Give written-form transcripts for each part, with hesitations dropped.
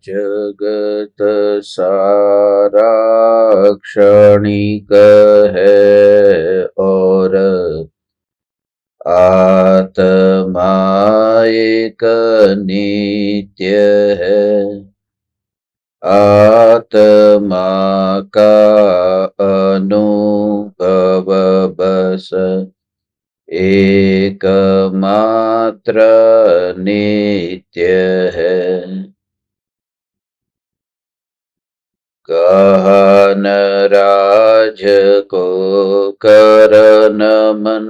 जगत सारा क्षणिक है और आत्मा एक नित्य है। आत्मा का अनुभव बस एकमात्र नित्य है। कहन राज को कर नमन,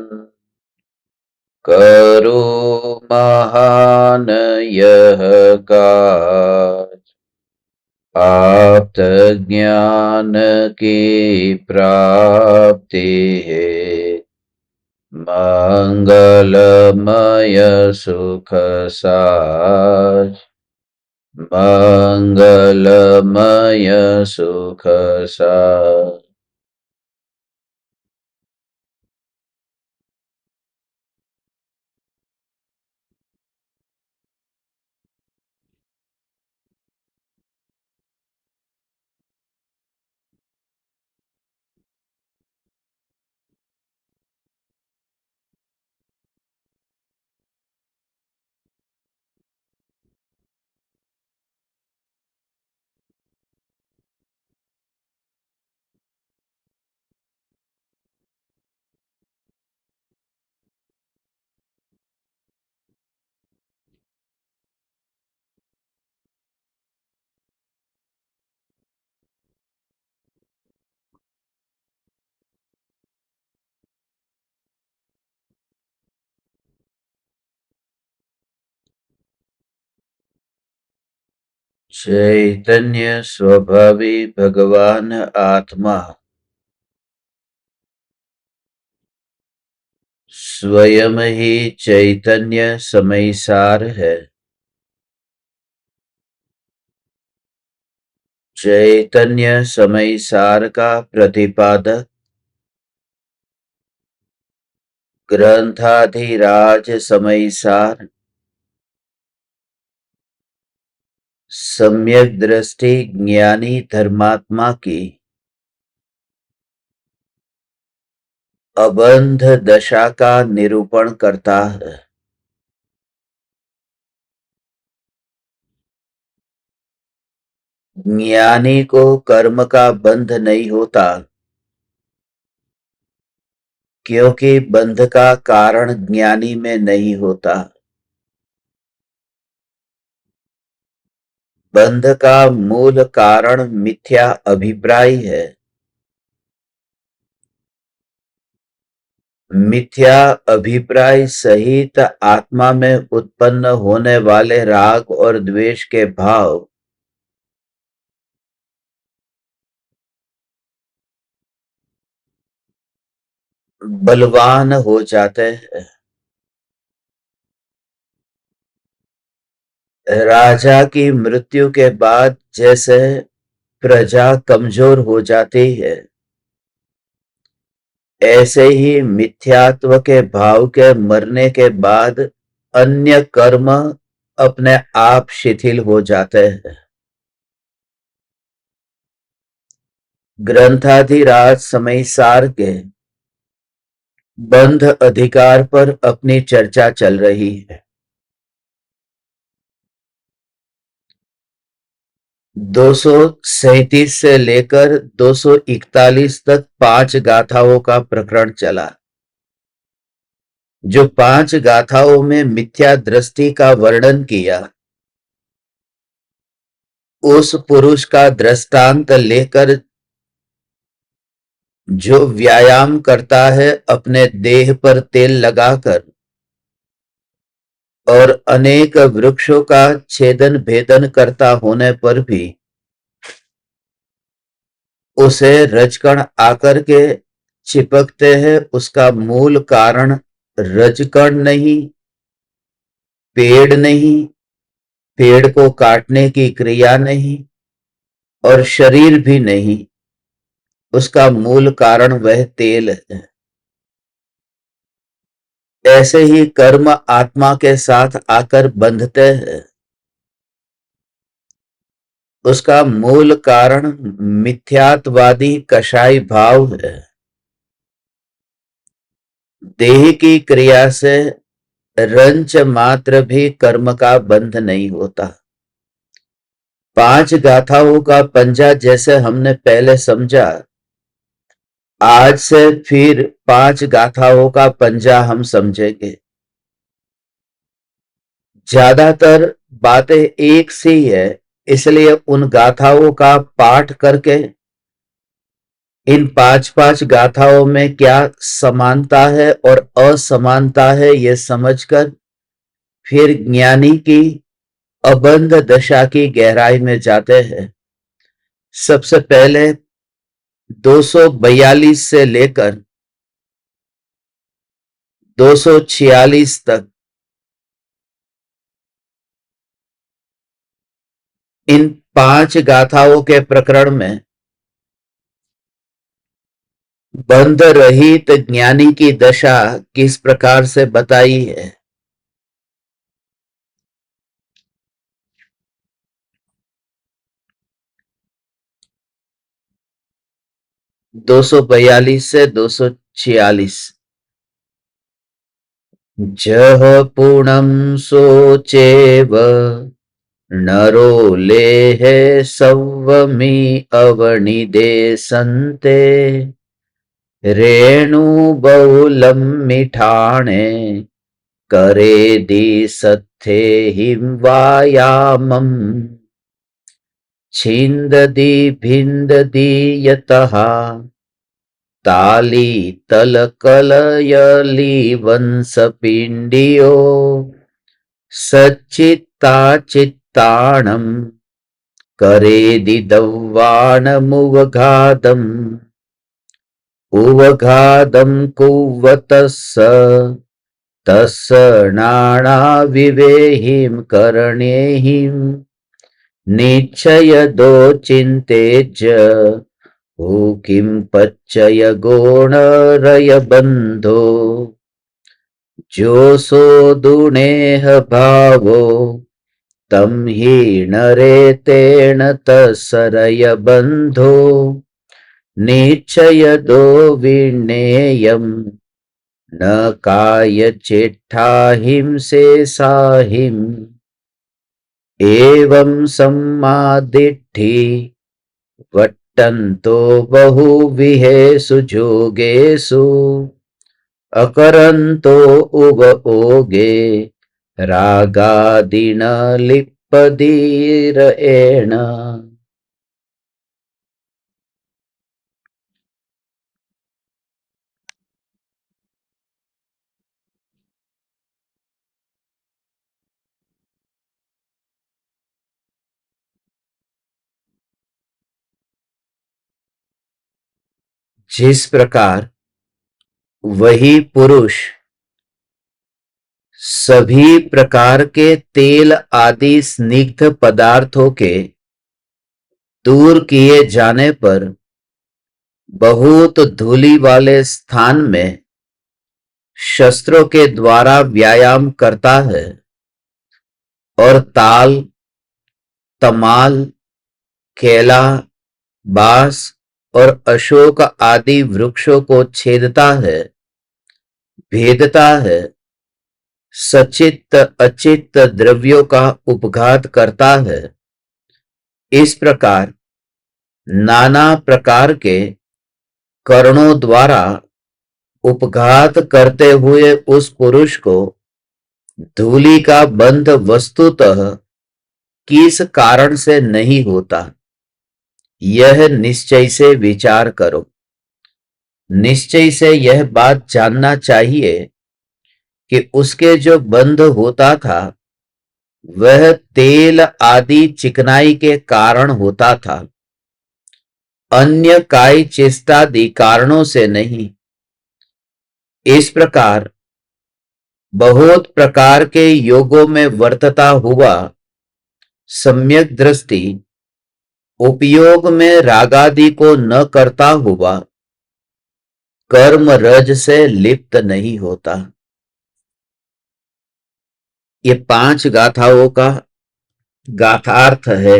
करो महान यह काज। आप्त ज्ञान की प्राप्ति है, मंगलमय सुख साज। मंगलमय सुख साज। चैतन्य स्वभावी भगवान आत्मा स्वयं ही चैतन्य समयसार है। चैतन्य समयसार का प्रतिपादक ग्रंथाधिराज समयसार सम्यक दृष्टि ज्ञानी धर्मात्मा की अबंध दशा का निरूपण करता है। ज्ञानी को कर्म का बंध नहीं होता, क्योंकि बंध का कारण ज्ञानी में नहीं होता। बंध का मूल कारण मिथ्या अभिप्राय है। मिथ्या अभिप्राय सहित आत्मा में उत्पन्न होने वाले राग और द्वेष के भाव बलवान हो जाते हैं। राजा की मृत्यु के बाद जैसे प्रजा कमजोर हो जाती है, ऐसे ही मिथ्यात्व के भाव के मरने के बाद अन्य कर्म अपने आप शिथिल हो जाते हैं। ग्रंथाधिराज समयसार के बंध अधिकार पर अपनी चर्चा चल रही है। 237 से लेकर 241 तक 5 गाथाओं का प्रकरण चला। जो 5 गाथाओं में मिथ्या दृष्टि का वर्णन किया, उस पुरुष का दृष्टांत लेकर जो व्यायाम करता है अपने देह पर तेल लगाकर और अनेक वृक्षों का छेदन भेदन करता होने पर भी उसे रजकण आकर के चिपकते हैं, उसका मूल कारण रजकण नहीं, पेड़ नहीं, पेड़ को काटने की क्रिया नहीं और शरीर भी नहीं। उसका मूल कारण वह तेल है। ऐसे ही कर्म आत्मा के साथ आकर बंधते हैं। उसका मूल कारण मिथ्यात्वादी कषाय भाव है। देह की क्रिया से रंच मात्र भी कर्म का बंध नहीं होता। 5 गाथाओं का पंजा जैसे हमने पहले समझा, आज से फिर 5 गाथाओं का पंजा हम समझेंगे। ज्यादातर बातें एक सी है, इसलिए उन गाथाओं का पाठ करके इन 5 गाथाओं में क्या समानता है और असमानता है ये समझकर फिर ज्ञानी की अबंध दशा की गहराई में जाते हैं। सबसे पहले 242 से लेकर 246 तक इन 5 गाथाओं के प्रकरण में बंध रहित ज्ञानी की दशा किस प्रकार से बताई है। 242 से 246। जह पूर्णम सोचेव नरो लेह सव्वमी अवनिदे संते रेणु बहुलम मिठाणे करे दी सत्थे हिमवायामम छिंददी भिंददी यतः ताली तलकलयली वंशपिंडियो सच्चित्ता चित्ताणम करेदि दव्वाणमुवघादम उवघादम कुवतस्स तस्स नाणा विवेहिम करणेहिम निश्चय दो चिंतेज हो किम पच्चय गोणरय बंधो जो सो दुनेह भावो तम ही नरे तेण तसरय बंधो निश्चय दो विनेयम न काय चिट्ठा हिमसे साहिम एवं सम्मादिट्ठी वट्टन्तो बहुविहेषु जोगेषु अकरन्तो उव ओगे रागादिन लिप्पदीरेण। जिस प्रकार वही पुरुष सभी प्रकार के तेल आदि स्निग्ध पदार्थों के दूर किए जाने पर बहुत धूलि वाले स्थान में शस्त्रों के द्वारा व्यायाम करता है और ताल, तमाल, केला, बांस और अशोक आदि वृक्षों को छेदता है, भेदता है, सचित्त अचित्त द्रव्यों का उपघात करता है, इस प्रकार नाना प्रकार के कर्णों द्वारा उपघात करते हुए उस पुरुष को धूलि का बंध वस्तुतः किस कारण से नहीं होता, यह निश्चय से विचार करो। निश्चय से यह बात जानना चाहिए कि उसके जो बंध होता था वह तेल आदि चिकनाई के कारण होता था, अन्य काय चेष्टादि कारणों से नहीं। इस प्रकार बहुत प्रकार के योगों में वर्तता हुआ सम्यक दृष्टि उपयोग में रागादि को न करता हुआ कर्म रज से लिप्त नहीं होता। ये 5 गाथाओं का गाथार्थ है।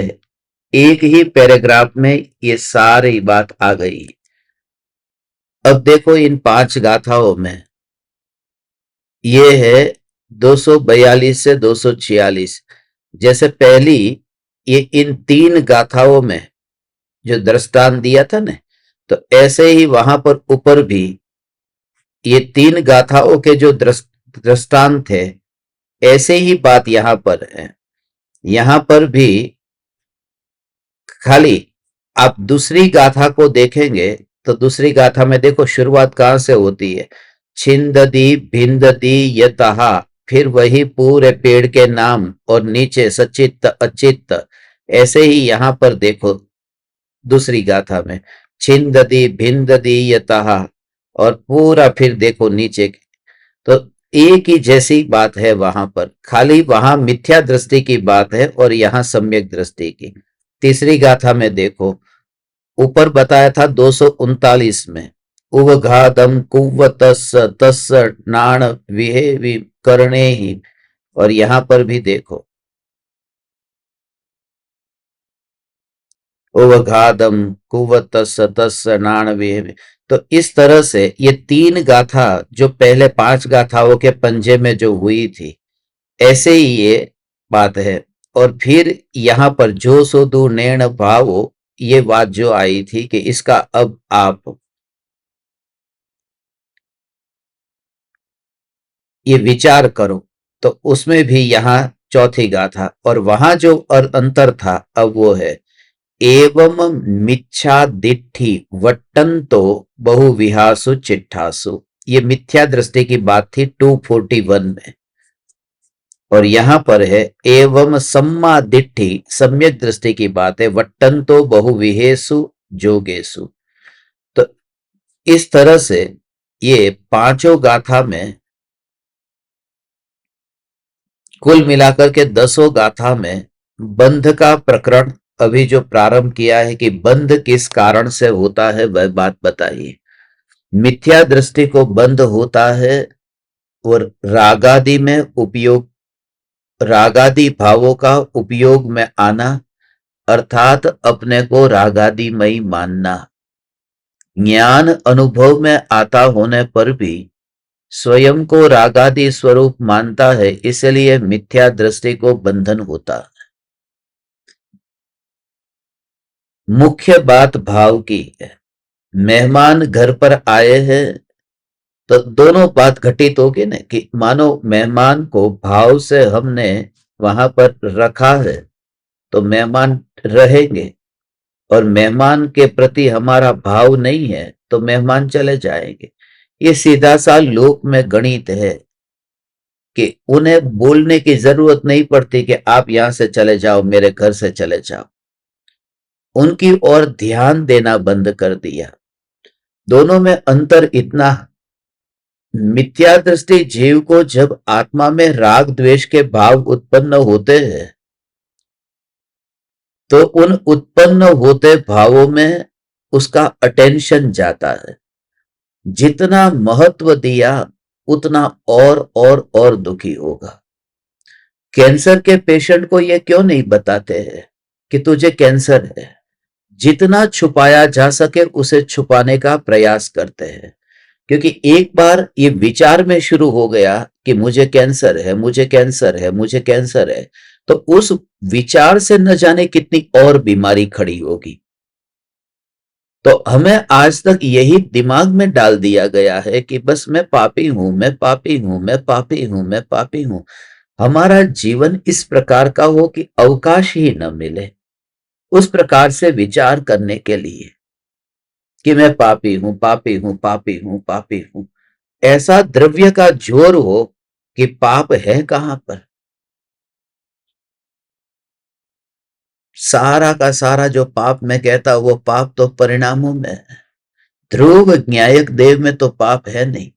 एक ही पैराग्राफ में ये सारी बात आ गई। अब देखो इन 5 गाथाओं में ये है 242 से 246। जैसे पहली ये इन 3 गाथाओं में जो दृष्टांत दिया था ना, तो ऐसे ही वहां पर ऊपर भी ये 3 गाथाओं के जो दृष्टांत थे, ऐसे ही बात यहां पर है। यहां पर भी खाली आप दूसरी गाथा को देखेंगे तो दूसरी गाथा में देखो शुरुआत कहां से होती है, छिंददी भिंददी यतहा, फिर वही पूरे पेड़ के नाम और नीचे सचित्त अचित्त। ऐसे ही यहां पर देखो दूसरी गाथा में छिंददी भिंददी यतहा, और पूरा फिर देखो नीचे। तो एक ही जैसी बात है वहां पर, खाली वहां मिथ्या दृष्टि की बात है और यहां सम्यक दृष्टि की। तीसरी गाथा में देखो ऊपर बताया था 239 में, उवघादम कुव्वतस् तस् नाण विहे करणे ही, और यहां पर भी देखो उवघादम कुव्वतस् तस् नाण विहे। तो इस तरह से ये 3 गाथा जो पहले 5 गाथाओं के पंजे में जो हुई थी, ऐसे ही ये बात है। और फिर यहां पर जो सोदु नैण भावो, ये बात जो आई थी कि इसका अब आप ये विचार करो, तो उसमें भी यहां चौथी गाथा और वहां जो अंतर था अब वो है, एवं मिच्छा दिट्ठी वट्टंतो बहुविहासु चिट्ठासु। ये मिथ्या दृष्टि की बात थी 241 में, और यहां पर है एवं सम्मा दिट्ठी, सम्यक दृष्टि की बात है, वट्टंतो बहुविहेसु जोगेसु। तो इस तरह से ये पांचों गाथा में कुल मिलाकर के 10 गाथा में बंध का प्रकरण अभी जो प्रारंभ किया है कि बंध किस कारण से होता है वह बात बताइए। मिथ्या दृष्टि को बंध होता है और रागादि में उपयोग, रागादि भावों का उपयोग में आना, अर्थात अपने को रागादिमयी मानना। ज्ञान अनुभव में आता होने पर भी स्वयं को रागादि स्वरूप मानता है, इसलिए मिथ्या दृष्टि को बंधन होता है। मुख्य बात भाव की है। मेहमान घर पर आए हैं तो दोनों बात घटित होगी ना, कि मानो मेहमान को भाव से हमने वहां पर रखा है तो मेहमान रहेंगे, और मेहमान के प्रति हमारा भाव नहीं है तो मेहमान चले जाएंगे। ये सीधा सा लोक में गणित है कि उन्हें बोलने की जरूरत नहीं पड़ती कि आप यहां से चले जाओ, मेरे घर से चले जाओ। उनकी ओर ध्यान देना बंद कर दिया। दोनों में अंतर इतना, मिथ्या दृष्टि जीव को जब आत्मा में राग द्वेष के भाव उत्पन्न होते हैं तो उन उत्पन्न होते भावों में उसका अटेंशन जाता है। जितना महत्व दिया उतना और दुखी होगा। कैंसर के पेशेंट को यह क्यों नहीं बताते हैं कि तुझे कैंसर है, जितना छुपाया जा सके उसे छुपाने का प्रयास करते हैं, क्योंकि एक बार ये विचार में शुरू हो गया कि मुझे कैंसर है, मुझे कैंसर है, मुझे कैंसर है, तो उस विचार से न जाने कितनी और बीमारी खड़ी होगी। तो हमें आज तक यही दिमाग में डाल दिया गया है कि बस मैं पापी हूं, मैं पापी हूं, मैं पापी हूं, मैं पापी हूं। हमारा जीवन इस प्रकार का हो कि अवकाश ही न मिले उस प्रकार से विचार करने के लिए कि मैं पापी हूं, पापी हूं, पापी हूं, पापी हूं। ऐसा द्रव्य का जोर हो कि पाप है कहां पर। सारा का सारा जो पाप मैं कहता वो पाप तो परिणामों में है। ध्रुव न्यायक देव में तो पाप है नहीं,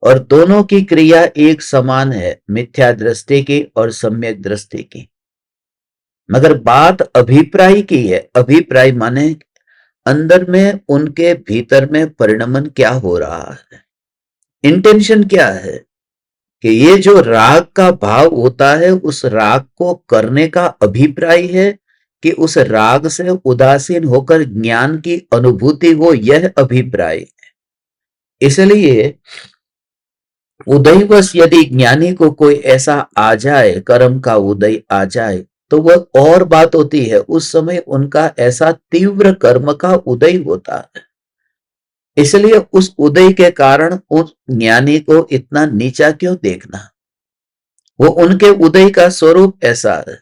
और दोनों की क्रिया एक समान है, मिथ्या दृष्टि की और सम्यक दृष्टि की। मगर बात अभिप्राय की है। अभिप्राय माने अंदर में उनके भीतर में परिणमन क्या हो रहा है, इंटेंशन क्या है, कि ये जो राग का भाव होता है उस राग को करने का अभिप्राय है कि उस राग से उदासीन होकर ज्ञान की अनुभूति हो, यह अभिप्राय है। इसलिए उदयवश यदि ज्ञानी को कोई ऐसा आ जाए, कर्म का उदय आ जाए, तो वह और बात होती है। उस समय उनका ऐसा तीव्र कर्म का उदय होता है, इसलिए उस उदय के कारण उस ज्ञानी को इतना नीचा क्यों देखना। वो उनके उदय का स्वरूप ऐसा है,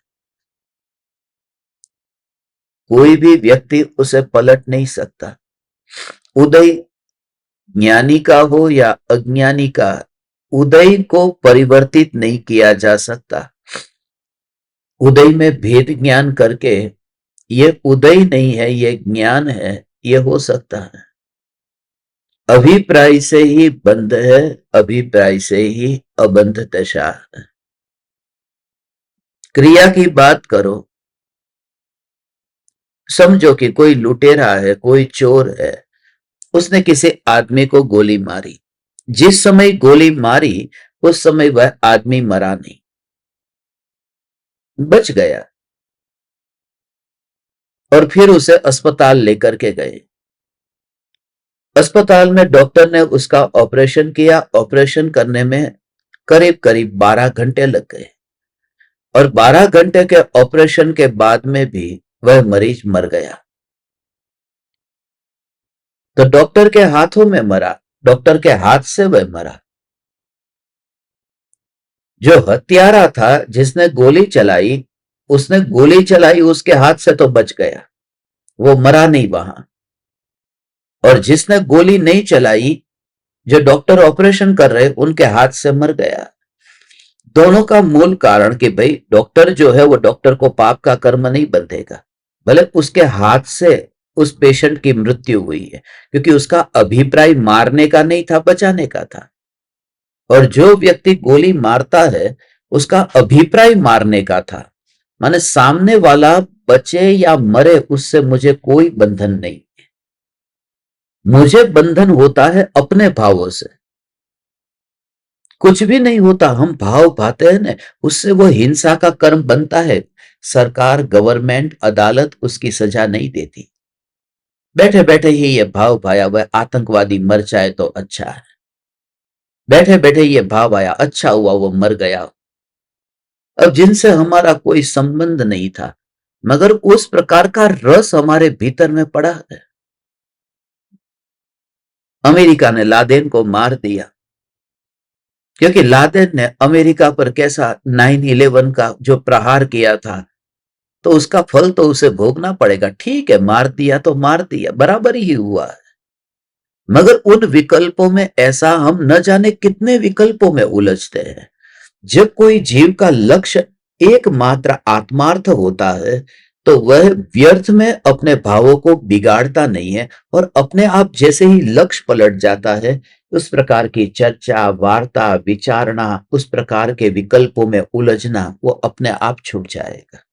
कोई भी व्यक्ति उसे पलट नहीं सकता। उदय ज्ञानी का हो या अज्ञानी का, उदय को परिवर्तित नहीं किया जा सकता। उदय में भेद ज्ञान करके ये उदय नहीं है, ये ज्ञान है, ये हो सकता है। अभिप्राय से ही बंध है, अभिप्राय से ही अबंध दशा है। क्रिया की बात करो, समझो कि कोई लुटेरा है, कोई चोर है, उसने किसी आदमी को गोली मारी। जिस समय गोली मारी उस समय वह आदमी मरा नहीं, बच गया, और फिर उसे अस्पताल लेकर के गए। अस्पताल में डॉक्टर ने उसका ऑपरेशन किया। ऑपरेशन करने में करीब करीब 12 घंटे लग गए, और 12 घंटे के ऑपरेशन के बाद में भी वह मरीज मर गया। तो डॉक्टर के हाथों में मरा, डॉक्टर के हाथ से वह मरा। जो हत्यारा था, जिसने गोली चलाई, उसने गोली चलाई, उसके हाथ से तो बच गया, वो मरा नहीं वहां। और जिसने गोली नहीं चलाई, जो डॉक्टर ऑपरेशन कर रहे, उनके हाथ से मर गया। दोनों का मूल कारण कि भाई डॉक्टर जो है वो डॉक्टर को पाप का कर्म नहीं बंधेगा, भले उसके हाथ से उस पेशेंट की मृत्यु हुई है, क्योंकि उसका अभिप्राय मारने का नहीं था, बचाने का था। और जो व्यक्ति गोली मारता है उसका अभिप्राय मारने का था, माने सामने वाला बचे या मरे उससे मुझे कोई बंधन नहीं। मुझे बंधन होता है अपने भावों से, कुछ भी नहीं होता। हम भाव भाते हैं ना, उससे वो हिंसा का कर्म बनता है। सरकार, गवर्नमेंट, अदालत उसकी सजा नहीं देती। बैठे बैठे ही ये भाव भाया वह आतंकवादी मर जाए तो अच्छा है, बैठे बैठे ये भाव आया अच्छा हुआ वो मर गया। अब जिनसे हमारा कोई संबंध नहीं था, मगर उस प्रकार का रस हमारे भीतर में पड़ा है। अमेरिका ने लादेन को मार दिया, क्योंकि लादेन ने अमेरिका पर कैसा 9/11 का जो प्रहार किया था, तो उसका फल तो उसे भोगना पड़ेगा। ठीक है, मार दिया तो मार दिया, बराबर ही हुआ है। मगर उन विकल्पों में ऐसा हम न जाने कितने विकल्पों में उलझते हैं। जब कोई जीव का लक्ष्य एकमात्र आत्मार्थ होता है, तो वह व्यर्थ में अपने भावों को बिगाड़ता नहीं है, और अपने आप जैसे ही लक्ष्य पलट जाता है, उस प्रकार की चर्चा, वार्ता, विचारणा, उस प्रकार के विकल्पों में उलझना वो अपने आप छूट जाएगा।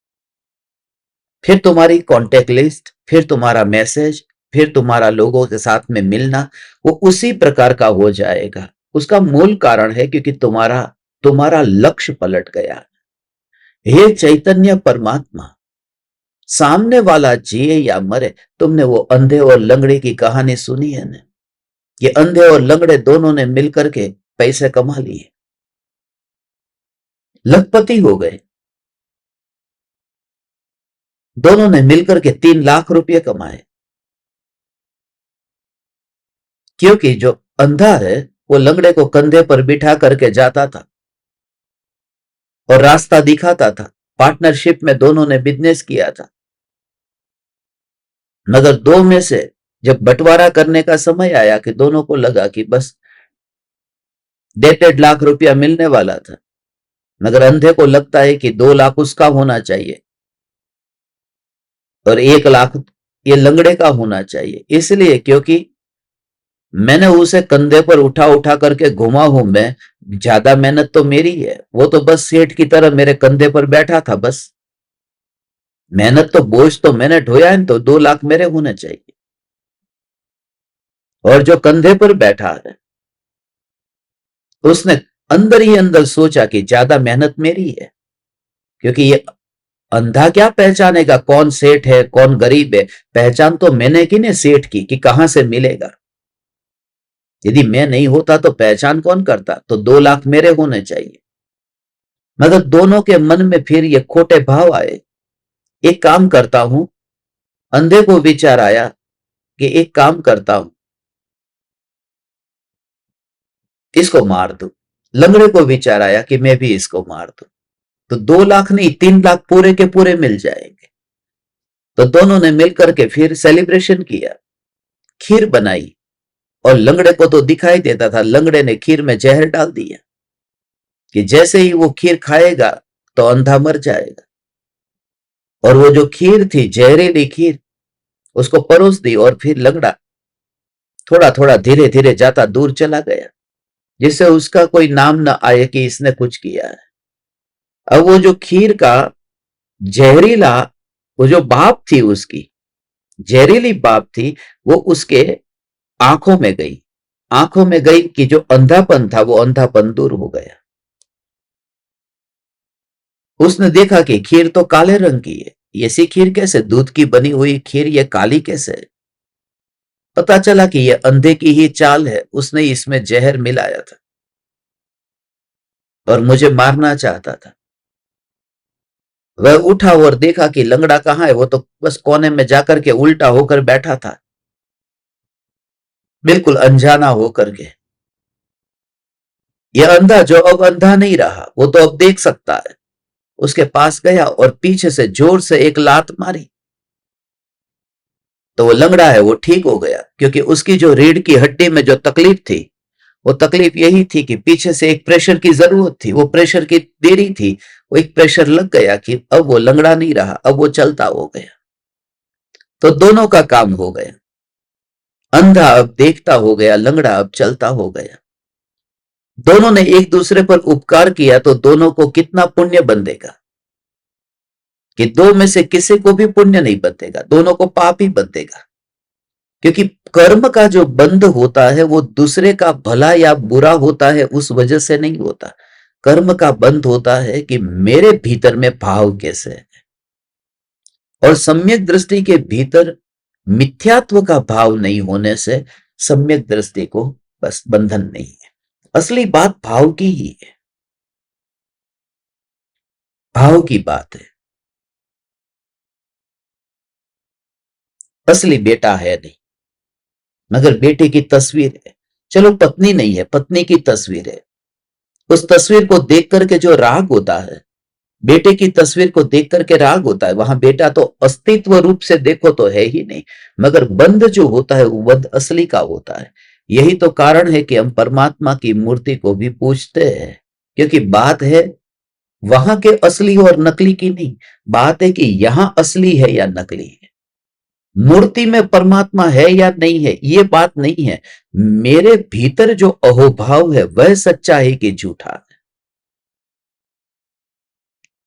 फिर तुम्हारी कांटेक्ट लिस्ट, फिर तुम्हारा मैसेज, फिर तुम्हारा लोगों के साथ में मिलना, वो उसी प्रकार का हो जाएगा। उसका मूल कारण है क्योंकि तुम्हारा तुम्हारा लक्ष्य पलट गया। हे चैतन्य परमात्मा, सामने वाला जिए या मरे, तुमने वो अंधे और लंगड़े की कहानी सुनी है ना? ये अंधे और लंगड़े दोनों ने मिलकर के पैसे कमा लिए, लखपति हो गए। दोनों ने मिलकर के 3 लाख रुपए कमाए, क्योंकि जो अंधा है वो लंगड़े को कंधे पर बिठा करके जाता था और रास्ता दिखाता था। पार्टनरशिप में दोनों ने बिजनेस किया था, मगर दो में से जब बंटवारा करने का समय आया कि दोनों को लगा कि बस 1.5 लाख रुपया मिलने वाला था, मगर अंधे को लगता है कि 2 लाख उसका होना चाहिए और 1 लाख ये लंगड़े का होना चाहिए। इसलिए क्योंकि मैंने उसे कंधे पर उठा उठा करके घुमा हूं, मैं ज्यादा मेहनत तो मेरी है, वो तो बस सेठ की तरह मेरे कंधे पर बैठा था। बस मेहनत तो, बोझ तो मैंने ढोया है, तो 2 लाख मेरे होने चाहिए। और जो कंधे पर बैठा है उसने अंदर ही अंदर सोचा कि ज्यादा मेहनत मेरी है, क्योंकि ये अंधा क्या पहचानेगा कौन सेठ है कौन गरीब है? पहचान तो मैंने की ना सेठ की, कि कहां से मिलेगा। यदि मैं नहीं होता तो पहचान कौन करता? तो 2 लाख मेरे होने चाहिए। मगर दोनों के मन में फिर ये खोटे भाव आए। एक काम करता हूं, अंधे को विचार आया कि एक काम करता हूं, इसको मार दूं। लंगड़े को विचार आया कि मैं भी इसको मार दूं, तो 2 लाख नहीं 3 लाख पूरे के पूरे मिल जाएंगे। तो दोनों ने मिलकर के फिर सेलिब्रेशन किया, खीर बनाई, और लंगड़े को तो दिखाई देता था, लंगड़े ने खीर में जहर डाल दिया कि जैसे ही वो खीर खाएगा तो अंधा मर जाएगा। और वो जो खीर थी, जहरीली खीर, उसको परोस दी, और फिर लंगड़ा थोड़ा थोड़ा धीरे धीरे जाता दूर चला गया, जिससे उसका कोई नाम ना आए कि इसने कुछ किया है। अब वो जो खीर का जहरीला, वो जो भाप थी, उसकी जहरीली भाप थी, वो उसके आंखों में गई। आंखों में गई कि जो अंधापन था वो अंधापन दूर हो गया। उसने देखा कि खीर तो काले रंग की है, ये सी खीर कैसे? दूध की बनी हुई खीर ये काली कैसे है? पता चला कि ये अंधे की ही चाल है, उसने इसमें जहर मिलाया था और मुझे मारना चाहता था। वह उठा और देखा कि लंगड़ा कहां है, वो तो बस कोने में जाकर के उल्टा होकर बैठा था, बिल्कुल अनजाना होकर के। यह अंधा जो अब अंधा नहीं रहा, वो तो अब देख सकता है, उसके पास गया और पीछे से जोर से एक लात मारी। तो वो लंगड़ा है वो ठीक हो गया, क्योंकि उसकी जो रीढ़ की हड्डी में जो तकलीफ थी, वो तकलीफ यही थी कि पीछे से एक प्रेशर की जरूरत थी, वो प्रेशर की देरी थी, वो एक प्रेशर लग गया कि अब वो लंगड़ा नहीं रहा, अब वो चलता हो गया। तो दोनों का काम हो गया, अंधा अब देखता हो गया, लंगड़ा अब चलता हो गया। दोनों ने एक दूसरे पर उपकार किया, तो दोनों को कितना पुण्य बंधेगा, कि दो में से किसी को भी पुण्य नहीं बंधेगा, दोनों को पाप ही बंधेगा। क्योंकि कर्म का जो बंध होता है वो दूसरे का भला या बुरा होता है उस वजह से नहीं होता। कर्म का बंध होता है कि मेरे भीतर में भाव कैसे है, और सम्यक दृष्टि के भीतर मिथ्यात्व का भाव नहीं होने से सम्यक दृष्टि को बस बंधन नहीं है। असली बात भाव की ही है, भाव की बात है। असली बेटा है नहीं, मगर बेटे की तस्वीर है। चलो पत्नी नहीं है, पत्नी की तस्वीर है। उस तस्वीर को देख करके जो राग होता है, बेटे की तस्वीर को देख करके राग होता है, वहां बेटा तो अस्तित्व रूप से देखो तो है ही नहीं, मगर बंध जो होता है वो बंध असली का होता है। यही तो कारण है कि हम परमात्मा की मूर्ति को भी पूजते हैं, क्योंकि बात है वहां के असली और नकली की नहीं, बात है कि यहां असली है या नकली है। मूर्ति में परमात्मा है या नहीं है ये बात नहीं है, मेरे भीतर जो अहोभाव है वह सच्चा है कि झूठा है।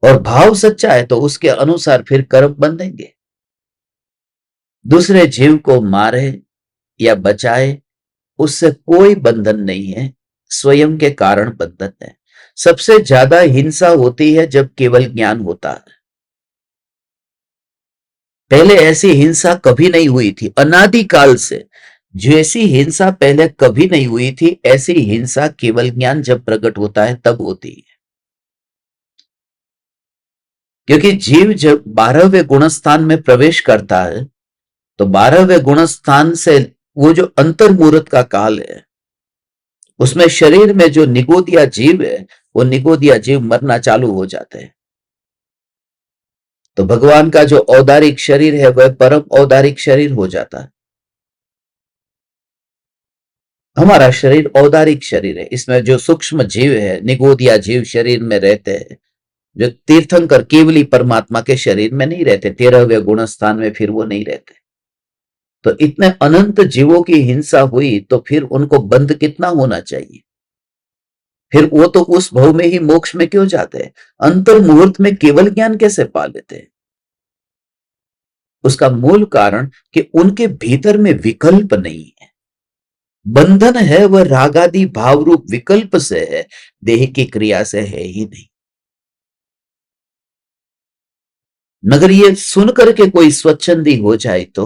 और भाव सच्चा है तो उसके अनुसार फिर कर्म बंधेंगे। दूसरे जीव को मारे या बचाए उससे कोई बंधन नहीं है, स्वयं के कारण बंधन है। सबसे ज्यादा हिंसा होती है जब केवल ज्ञान होता है। पहले ऐसी हिंसा कभी नहीं हुई थी, अनादि काल से जैसी हिंसा पहले कभी नहीं हुई थी, ऐसी हिंसा केवल ज्ञान जब प्रकट होता है तब होती है। क्योंकि जीव जब 12वें गुणस्थान में प्रवेश करता है, तो 12वें गुणस्थान से वो जो अंतर्मुहूर्त का काल है, उसमें शरीर में जो निगोदिया जीव है, वो निगोदिया जीव मरना चालू हो जाते हैं। तो भगवान का जो औदारिक शरीर है वह परम औदारिक शरीर हो जाता है। हमारा शरीर औदारिक शरीर है, इसमें जो सूक्ष्म जीव है, निगोदिया जीव शरीर में रहते हैं। जो तीर्थंकर केवली परमात्मा के शरीर में नहीं रहते, 13वें गुण स्थान में फिर वो नहीं रहते। तो इतने अनंत जीवों की हिंसा हुई तो फिर उनको बंध कितना होना चाहिए? फिर वो तो उस भव में ही मोक्ष में क्यों जाते हैं? अंतर मुहूर्त में केवल ज्ञान कैसे पा लेते हैं? उसका मूल कारण कि उनके भीतर में विकल्प नहीं है। बंधन है वह रागादि भाव रूप विकल्प से है, देह की क्रिया से है ही नहीं। मगर ये सुन करके कोई स्वच्छंदी हो जाए तो,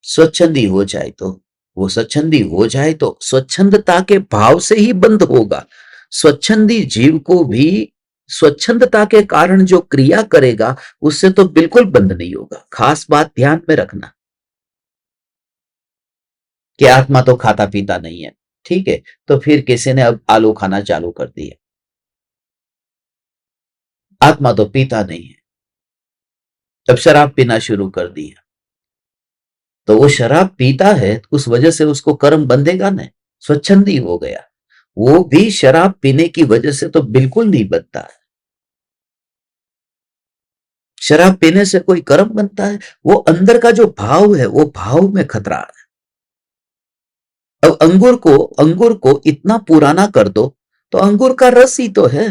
स्वच्छंदी हो जाए तो, वो स्वच्छंदी हो जाए तो स्वच्छंदता के भाव से ही बंद होगा। स्वच्छंदी जीव को भी स्वच्छंदता के कारण जो क्रिया करेगा उससे तो बिल्कुल बंद नहीं होगा। खास बात ध्यान में रखना कि आत्मा तो खाता पीता नहीं है, ठीक है, तो फिर किसी ने अब आलू खाना चालू कर दिया, आत्मा तो पीता नहीं है, अब शराब पीना शुरू कर दिया, तो वो शराब पीता है उस वजह से उसको कर्म बंधेगा ना, स्वच्छंदी हो गया। वो भी शराब पीने की वजह से तो बिल्कुल नहीं बनता है। शराब पीने से कोई कर्म बनता है? वो अंदर का जो भाव है वो भाव में खतरा है। अब अंगूर को इतना पुराना कर दो तो अंगूर का रस ही तो है।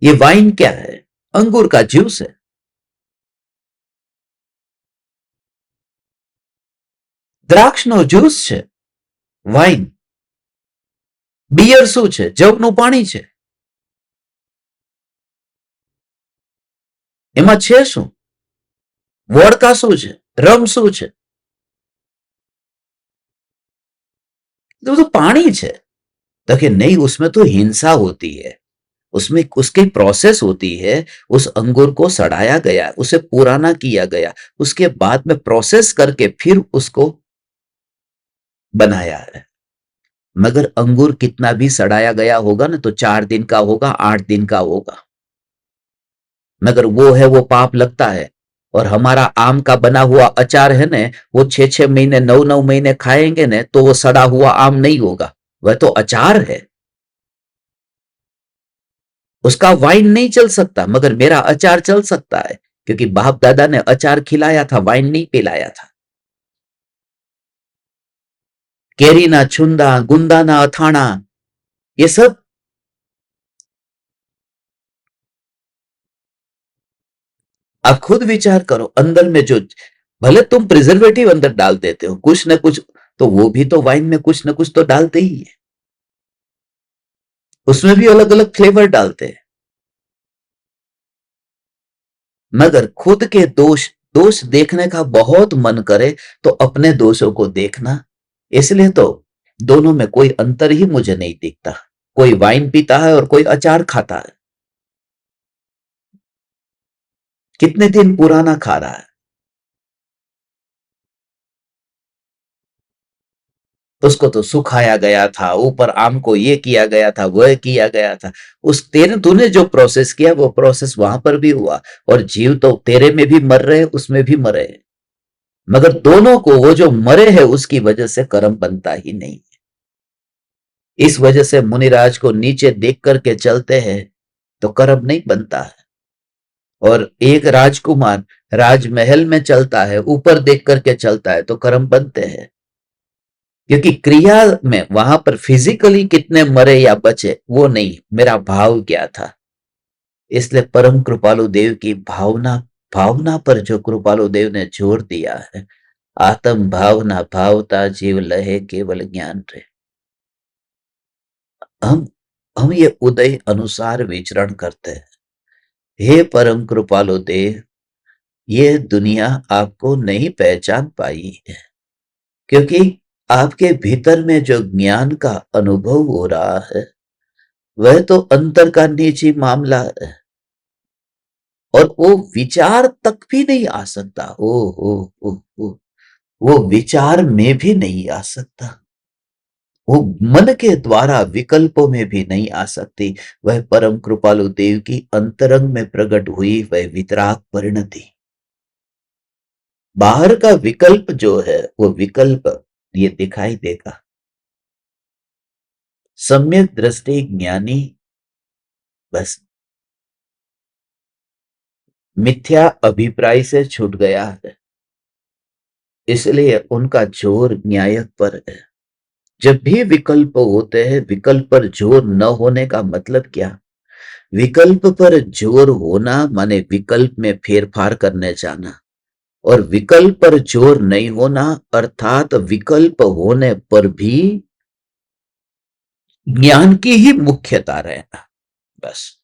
ये वाइन क्या है? अंगूर का जूस है। દ્રાક્ષનો જ્યુસ છે, વાઇન, બિયર શું છે? જવનું પાણી છે। એમાં છે શું? વોડકા શું છે? રમ શું છે? तो पानी है। देखिए नहीं, उसमें तो हिंसा होती है, उसमें उसकी प्रोसेस होती है। उस अंगूर को सड़ाया गया, उसे पुराना किया गया, उसके बाद में प्रोसेस करके फिर उसको बनाया है। मगर अंगूर कितना भी सड़ाया गया होगा ना तो 4 दिन का होगा, 8 दिन का होगा, मगर वो है वो पाप लगता है। और हमारा आम का बना हुआ अचार है ना, वो 6 6 महीने 9 9 महीने खाएंगे ना तो वो सड़ा हुआ आम नहीं होगा, वह तो अचार है। उसका वाइन नहीं चल सकता मगर मेरा अचार चल सकता है, क्योंकि बाप दादा ने अचार खिलाया था, वाइन नहीं पिलाया था। केरी ना छुंदा, गुंदा ना अथाना, ये सब आप खुद विचार करो। अंदर में जो, भले तुम प्रिजर्वेटिव अंदर डाल देते हो कुछ ना कुछ, तो वो भी तो वाइन में कुछ ना कुछ तो डालते ही है, उसमें भी अलग अलग फ्लेवर डालते हैं। मगर खुद के दोष दोष देखने का बहुत मन करे तो अपने दोषों को देखना। इसलिए तो दोनों में कोई अंतर ही मुझे नहीं दिखता। कोई वाइन पीता है और कोई अचार खाता है, कितने दिन पुराना खा रहा है। उसको तो सुखाया गया था, ऊपर आम को ये किया गया था, वह किया गया था। उस तेरे तूने जो प्रोसेस किया वो प्रोसेस वहां पर भी हुआ, और जीव तो तेरे में भी मर रहे, उसमें भी मरे। मगर दोनों को वो जो मरे हैं उसकी वजह से कर्म बनता ही नहीं। इस वजह से मुनिराज को नीचे देख करके चलते हैं तो कर्म नहीं बनता है। और एक राजकुमार राजमहल में चलता है, ऊपर देख करके चलता है तो कर्म बनते हैं। क्योंकि क्रिया में वहां पर फिजिकली कितने मरे या बचे वो नहीं, मेरा भाव क्या था। इसलिए परम कृपालु देव की भावना, भावना पर जो कृपालु देव ने जोर दिया है, आत्म भावना भावता जीव लहे केवल ज्ञान रे। हम हम ये उदय अनुसार विचरण करते हैं। हे परम कृपालु देव, ये दुनिया आपको नहीं पहचान पाई है, क्योंकि आपके भीतर में जो ज्ञान का अनुभव हो रहा है वह तो अंतर का निजी मामला है, और वो विचार तक भी नहीं आ सकता। ओ वो विचार में भी नहीं आ सकता, वो मन के द्वारा विकल्पों में भी नहीं आ सकती। वह परम कृपालु देव की अंतरंग में प्रकट हुई वह वितराग परिणति। बाहर का विकल्प जो है वो विकल्प ये दिखाई देगा। सम्यक दृष्टि ज्ञानी बस मिथ्या अभिप्राय से छूट गया है, इसलिए उनका जोर न्यायक पर है। जब भी विकल्प होते हैं, विकल्प पर जोर न होने का मतलब क्या? विकल्प पर जोर होना माने विकल्प में फेरफार करने जाना, और विकल्प पर जोर नहीं होना अर्थात विकल्प होने पर भी ज्ञान की ही मुख्यता रहना, बस।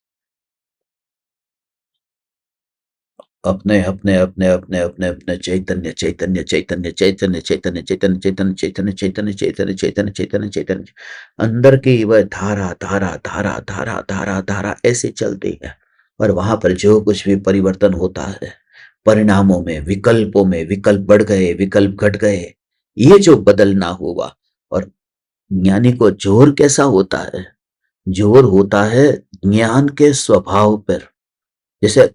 अपने अपने अपने अपने अपने अपने चैतन्य चैतन्य चैतन्य चैतन्य चैतन्य चैतन्य चैतन्य चैतन्य चैतन्य चैतन्य चैतन्य चैतन्य चैतन्य अंदर की वह धारा धारा धारा धारा धारा धारा ऐसे चलती है। और वहां पर जो कुछ भी परिवर्तन होता है, परिणामों में विकल्प बढ़ गए, विकल्प घट गए, ये जो बदलना हुआ। और ज्ञानी को जोर कैसा होता है? जोर होता है ज्ञान के स्वभाव पर। जैसे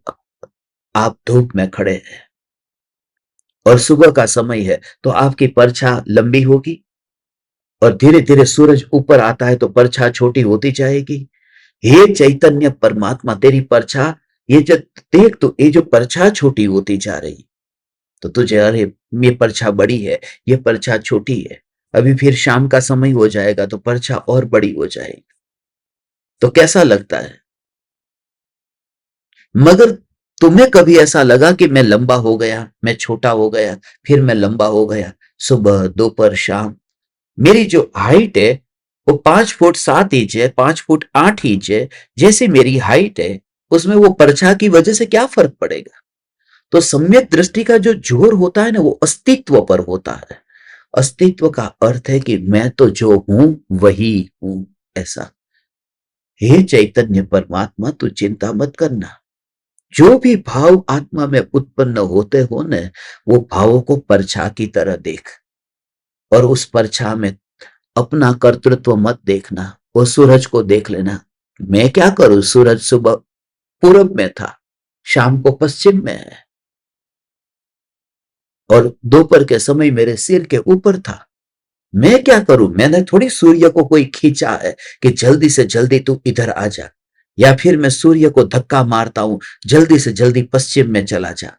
आप धूप में खड़े हैं और सुबह का समय है, तो आपकी परछाई लंबी होगी, और धीरे धीरे सूरज ऊपर आता है तो परछाई छोटी होती जाएगी। हे चैतन्य परमात्मा, तेरी परछाई, ये जब देख, तो ये जो परछाई छोटी होती जा रही, तो तुझे, अरे ये परछाई बड़ी है, ये परछाई छोटी है, अभी फिर शाम का समय हो जाएगा तो परछाई और बड़ी हो जाएगी। तो कैसा लगता है? मगर तुम्हें कभी ऐसा लगा कि मैं लंबा हो गया, मैं छोटा हो गया, फिर मैं लंबा हो गया? सुबह, दोपहर, शाम, मेरी जो हाइट है वो 5 फुट 7 इंच है, 5 फुट 8 इंच है। जैसे मेरी हाइट है, उसमें वो परछाई की वजह से क्या फर्क पड़ेगा? तो सम्यक दृष्टि का जो जोर होता है ना, वो अस्तित्व पर होता है। अस्तित्व का अर्थ है कि मैं तो जो हूं वही हूं, ऐसा। हे चैतन्य परमात्मा, तू चिंता मत करना। जो भी भाव आत्मा में उत्पन्न होते हो न, वो भावों को परछाई की तरह देख। और उस परछाई में अपना कर्तृत्व मत देखना, वो सूरज को देख लेना। मैं क्या करूं? सूरज सुबह पूरब में था, शाम को पश्चिम में है, और दोपहर के समय मेरे सिर के ऊपर था। मैं क्या करूं? मैंने थोड़ी सूर्य को कोई खींचा है कि जल्दी से जल्दी तू इधर आ जा, या फिर मैं सूर्य को धक्का मारता हूं, जल्दी से जल्दी पश्चिम में चला जा।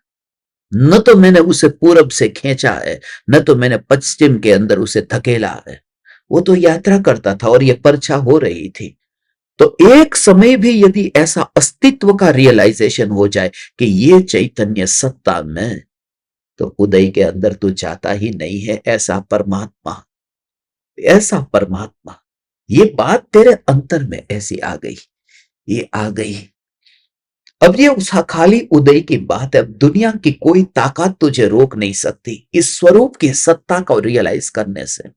न तो मैंने उसे पूरब से खींचा है, न तो मैंने पश्चिम के अंदर उसे धकेला है। वो तो यात्रा करता था और ये परछाई हो रही थी। तो एक समय भी यदि ऐसा अस्तित्व का रियलाइजेशन हो जाए कि ये चैतन्य सत्ता में, तो उदय के अंदर तू जाता ही नहीं है। ऐसा परमात्मा, ऐसा परमात्मा, ये बात तेरे अंतर में ऐसी आ गई, ये आ गई। अब ये उस खाली उदय की बात है। अब दुनिया की कोई ताकत तुझे रोक नहीं सकती इस स्वरूप की सत्ता को रियलाइज करने से।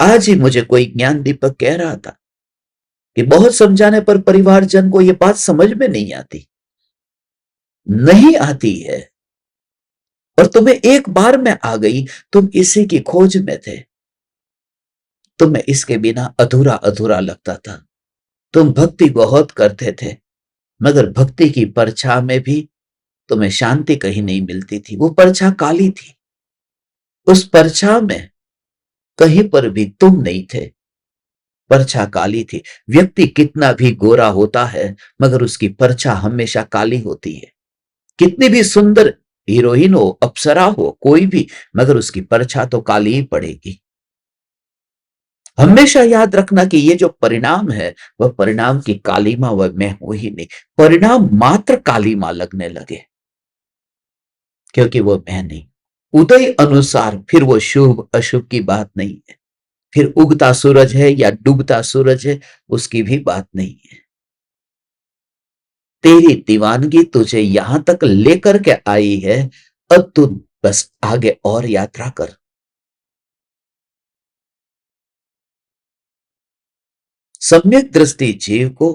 आज ही मुझे कोई ज्ञान दीपक कह रहा था कि बहुत समझाने पर परिवारजन को यह बात समझ में नहीं आती, नहीं आती है। और तुम्हें एक बार में आ गई, तुम इसी की खोज में थे। तुम्हें इसके बिना अधूरा अधूरा लगता था। तुम भक्ति बहुत करते थे, मगर भक्ति की परछाई में भी तुम्हें शांति कहीं नहीं मिलती थी। वो परछाई काली थी, उस परछाई में कहीं पर भी तुम नहीं थे। परछाई काली थी। व्यक्ति कितना भी गोरा होता है, मगर उसकी परछाई हमेशा काली होती है। कितनी भी सुंदर हीरोइन हो, अप्सरा हो, कोई भी, मगर उसकी परछाई तो काली ही पड़ेगी। हमेशा याद रखना कि ये जो परिणाम है, वह परिणाम की कालीमा वह मैं हूं ही नहीं। परिणाम मात्र कालीमा लगने लगे, क्योंकि वो मैं नहीं। उदय अनुसार फिर वो शुभ अशुभ की बात नहीं है। फिर उगता सूरज है या डूबता सूरज है, उसकी भी बात नहीं है। तेरी दीवानगी तुझे यहां तक लेकर के आई है, अब तू बस आगे और यात्रा कर। सम्यक दृष्टि जीव को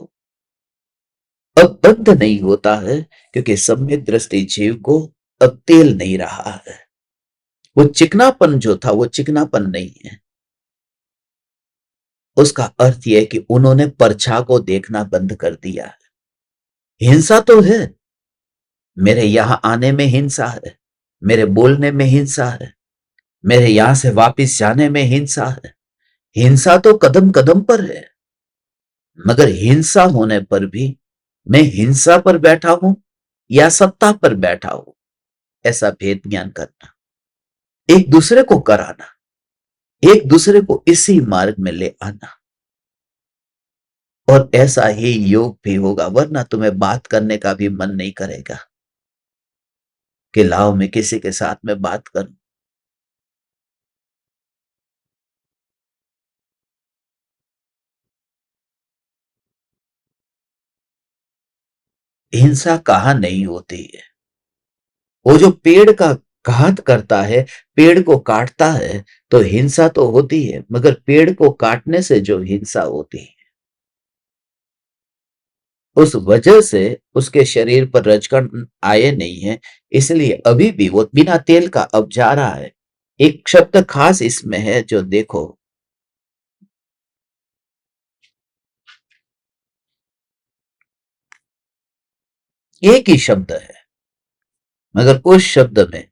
अब बंध नहीं होता है, क्योंकि सम्यक दृष्टि जीव को अब तेल नहीं रहा है। वो चिकनापन जो था, वो चिकनापन नहीं है। उसका अर्थ यह है कि उन्होंने परछाई को देखना बंद कर दिया है। हिंसा तो है, मेरे यहां आने में हिंसा है, मेरे बोलने में हिंसा है, मेरे यहां से वापस जाने में हिंसा है। हिंसा तो कदम कदम पर है, मगर हिंसा होने पर भी मैं हिंसा पर बैठा हूं या सत्ता पर बैठा हूं, ऐसा भेद ज्ञान करना, एक दूसरे को कराना, एक दूसरे को इसी मार्ग में ले आना। और ऐसा ही योग भी होगा, वरना तुम्हें बात करने का भी मन नहीं करेगा कि लाओ मैं किसी के साथ में बात करूं। हिंसा कहाँ नहीं होती है। वो जो पेड़ का घात करता है, पेड़ को काटता है, तो हिंसा तो होती है, मगर पेड़ को काटने से जो हिंसा होती है, उस वजह से उसके शरीर पर रजकण आए नहीं है, इसलिए अभी भी वो बिना तेल का अब जा रहा है। एक शब्द खास इसमें है जो देखो, एक ही शब्द है, मगर उस शब्द में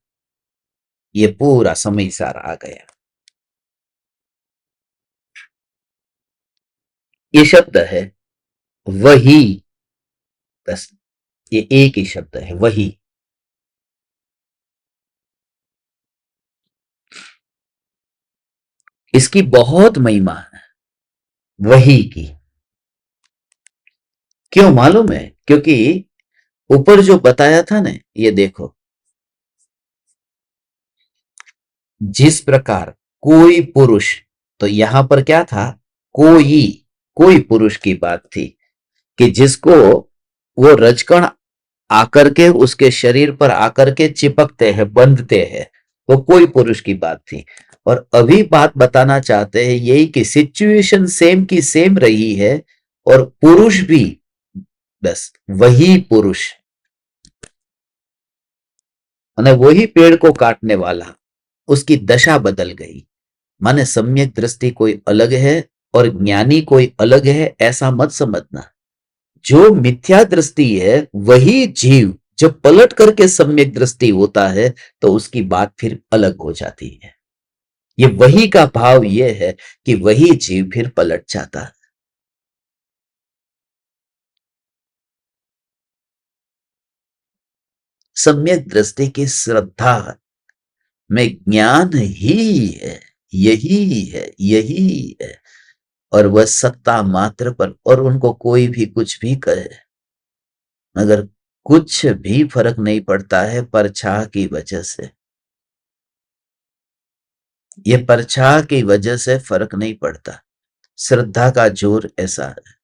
ये पूरा समय सार आ गया। ये शब्द है वही, बस ये एक ही शब्द है, वही। इसकी बहुत महिमा है वही की। क्यों मालूम है? क्योंकि ऊपर जो बताया था ना, ये देखो, जिस प्रकार कोई पुरुष, तो यहां पर क्या था, कोई, कोई पुरुष की बात थी कि जिसको वो रजकण आकर के उसके शरीर पर आकर के चिपकते हैं, बंधते हैं, तो कोई पुरुष की बात थी। और अभी बात बताना चाहते हैं यही कि सिचुएशन सेम की सेम रही है, और पुरुष भी, बस वही पुरुष, माने वही पेड़ को काटने वाला, उसकी दशा बदल गई। माने सम्यक दृष्टि कोई अलग है और ज्ञानी कोई अलग है, ऐसा मत समझना। जो मिथ्या दृष्टि है वही जीव जब पलट करके सम्यक दृष्टि होता है, तो उसकी बात फिर अलग हो जाती है। ये वही का भाव ये है कि वही जीव फिर पलट जाता है। सम्यक दृष्टि की श्रद्धा में ज्ञान ही है, यही है, यही है। और वह सत्ता मात्र पर, और उनको कोई भी कुछ भी कहे, मगर कुछ भी फर्क नहीं पड़ता है परछाह की वजह से। ये परछाह की वजह से फर्क नहीं पड़ता। श्रद्धा का जोर ऐसा है।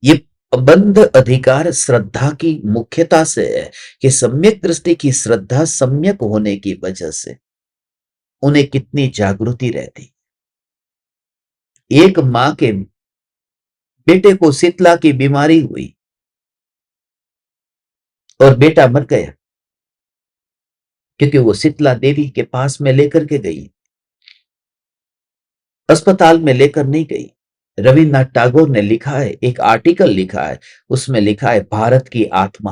ये बंध अधिकार श्रद्धा की मुख्यता से है कि सम्यक दृष्टि की श्रद्धा सम्यक होने की वजह से उन्हें कितनी जागृति रहती। एक मां के बेटे को शीतला की बीमारी हुई और बेटा मर गया, क्योंकि वो शीतला देवी के पास में लेकर के गई, अस्पताल में लेकर नहीं गई। रविन्द्रनाथ टैगोर ने लिखा है, एक आर्टिकल लिखा है, उसमें लिखा है भारत की आत्मा।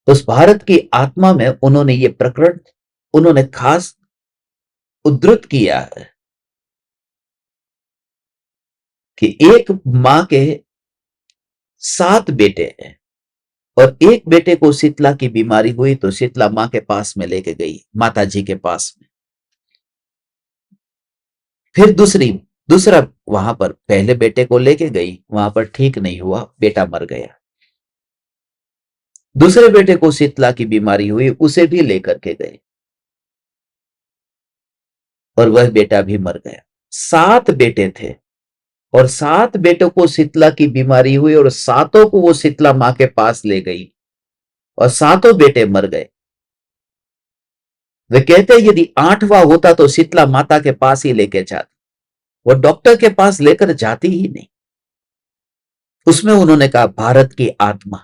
उस भारत की आत्मा में उन्होंने ये प्रकरण, उन्होंने खास उद्धृत किया है कि एक मां के 7 बेटे हैं, और एक बेटे को शीतला की बीमारी हुई तो शीतला मां के पास में लेके गई, माता जी के पास में। फिर दूसरा वहां पर पहले बेटे को लेके गई, वहां पर ठीक नहीं हुआ, बेटा मर गया। दूसरे बेटे को शीतला की बीमारी हुई, उसे भी लेकर के गए, और वह बेटा भी मर गया। 7 बेटे थे, और 7 बेटों को शीतला की बीमारी हुई, और सातों को वो शीतला मां के पास ले गई, और सातों बेटे मर गए। वे कहते यदि 8वां होता तो शीतला माता के पास ही लेके जाती, वो डॉक्टर के पास लेकर जाती ही नहीं। उसमें उन्होंने कहा भारत की आत्मा,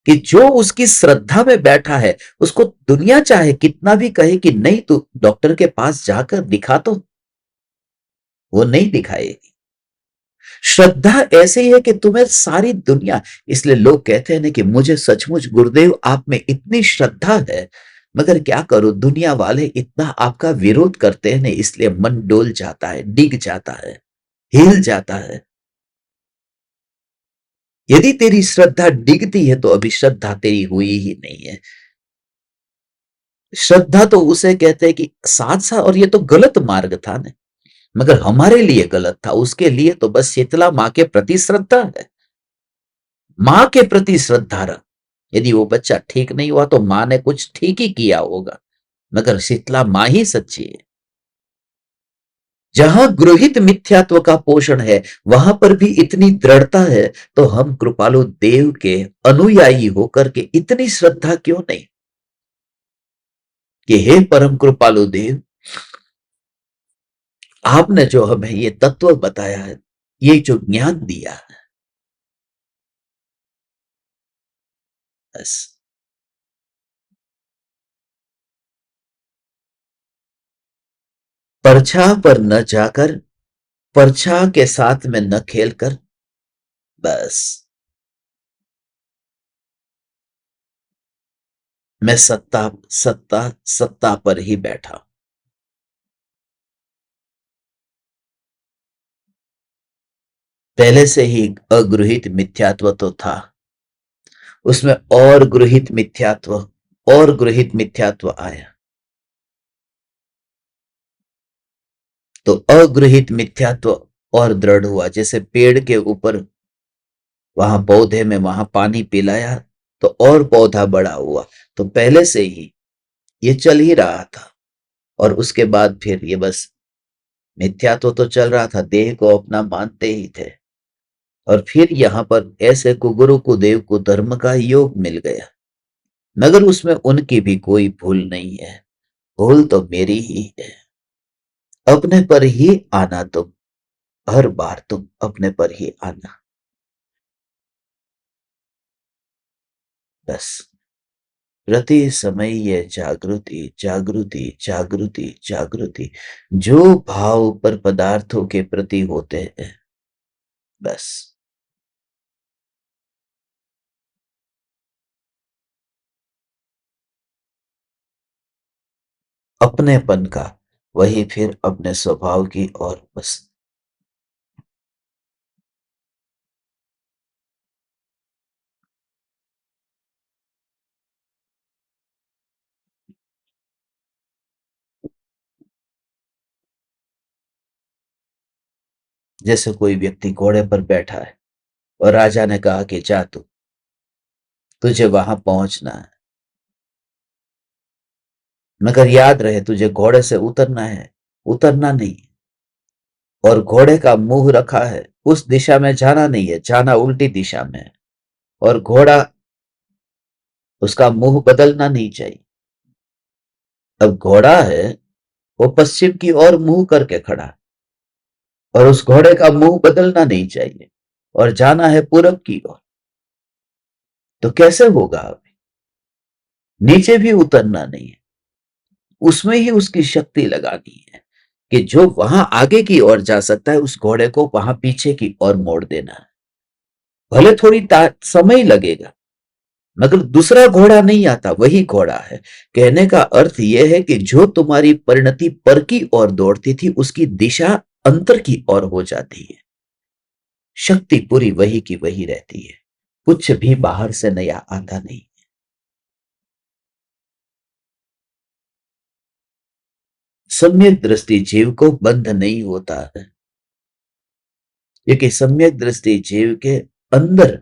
कि जो उसकी श्रद्धा में बैठा है, उसको दुनिया चाहे कितना भी कहे कि नहीं तू डॉक्टर के पास जाकर दिखा, तो वो नहीं दिखाएगी। श्रद्धा ऐसे ही है कि तुम्हें सारी दुनिया, इसलिए लोग कहते हैं ना कि मुझे सचमुच गुरुदेव आप में इतनी श्रद्धा है, मगर क्या करूं, दुनिया वाले इतना आपका विरोध करते हैं ना, इसलिए मन डोल जाता है, डिग जाता है, हिल जाता है। यदि तेरी श्रद्धा डिगती है तो अभी श्रद्धा तेरी हुई ही नहीं है। श्रद्धा तो उसे कहते हैं कि साथ साथ, और ये तो गलत मार्ग था ना, मगर हमारे लिए गलत था, उसके लिए तो बस शीतला मां के प्रति श्रद्धा है। मां के प्रति श्रद्धा रख। यदि वो बच्चा ठीक नहीं हुआ तो मां ने कुछ ठीक ही किया होगा, मगर शीतला मां ही सच्ची है। जहां गृहित मिथ्यात्व का पोषण है वहां पर भी इतनी दृढ़ता है, तो हम कृपालु देव के अनुयायी होकर के इतनी श्रद्धा क्यों नहीं कि हे परम कृपालु देव, आपने जो हमें ये तत्व बताया है, ये जो ज्ञान दिया है, बस परछाई पर न जाकर, परछाई के साथ में न खेलकर, बस मैं सत्ता सत्ता सत्ता पर ही बैठा। पहले से ही अगृहित मिथ्यात्व तो था, उसमें और गृहित मिथ्यात्व, और गृहित मिथ्यात्व आया, तो अगृहित मिथ्यात्व और दृढ़ हुआ। जैसे पेड़ के ऊपर वहां पौधे में वहां पानी पिलाया तो और पौधा बड़ा हुआ, तो पहले से ही ये चल ही रहा था। और उसके बाद फिर ये बस मिथ्यात्व तो चल रहा था, देह को अपना मानते ही थे। और फिर यहां पर ऐसे कुगुरु कुदेव को धर्म का योग मिल गया, मगर उसमें उनकी भी कोई भूल नहीं है, भूल तो मेरी ही है। अपने पर ही आना तुम, हर बार तुम अपने पर ही आना, बस प्रति समय ये जागृति जागृति जागृति जागृति, जो भाव पर पदार्थों के प्रति होते हैं, बस अपनेपन का, वही फिर अपने स्वभाव की ओर, बस जैसे कोई व्यक्ति घोड़े पर बैठा है और राजा ने कहा कि जा तू, तुझे वहां पहुंचना है, मगर याद रहे तुझे घोड़े से उतरना है, उतरना नहीं। और घोड़े का मुंह रखा है, उस दिशा में जाना नहीं है, जाना उल्टी दिशा में है। और घोड़ा, उसका मुंह बदलना नहीं चाहिए। अब घोड़ा है, वो पश्चिम की ओर मुंह करके खड़ा है, और उस घोड़े का मुंह बदलना नहीं चाहिए और जाना है पूरब की ओर। तो कैसे होगा? अभी नीचे भी उतरना नहीं है, उसमें ही उसकी शक्ति लगानी है कि जो वहां आगे की ओर जा सकता है, उस घोड़े को वहां पीछे की ओर मोड़ देना है। भले थोड़ी समय लगेगा, मगर दूसरा घोड़ा नहीं आता, वही घोड़ा है। कहने का अर्थ यह है कि जो तुम्हारी परिणति पर की ओर दौड़ती थी, उसकी दिशा अंतर की ओर हो जाती है। शक्ति पूरी वही की वही रहती है, कुछ भी बाहर से नया आता नहीं। सम्यक दृष्टि जीव को बंध नहीं होता है, क्योंकि सम्यक दृष्टि जीव के अंदर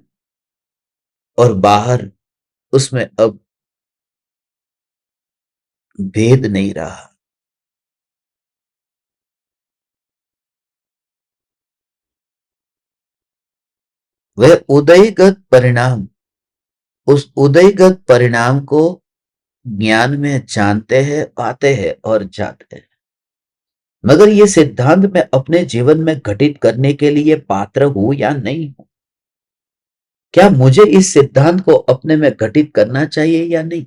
और बाहर, उसमें अब भेद नहीं रहा। वह उदयगत परिणाम, उस उदयगत परिणाम को ज्ञान में जानते हैं, पाते हैं और जाते हैं। मगर ये सिद्धांत मैं अपने जीवन में घटित करने के लिए पात्र हूं या नहीं हूं? क्या मुझे इस सिद्धांत को अपने में घटित करना चाहिए या नहीं?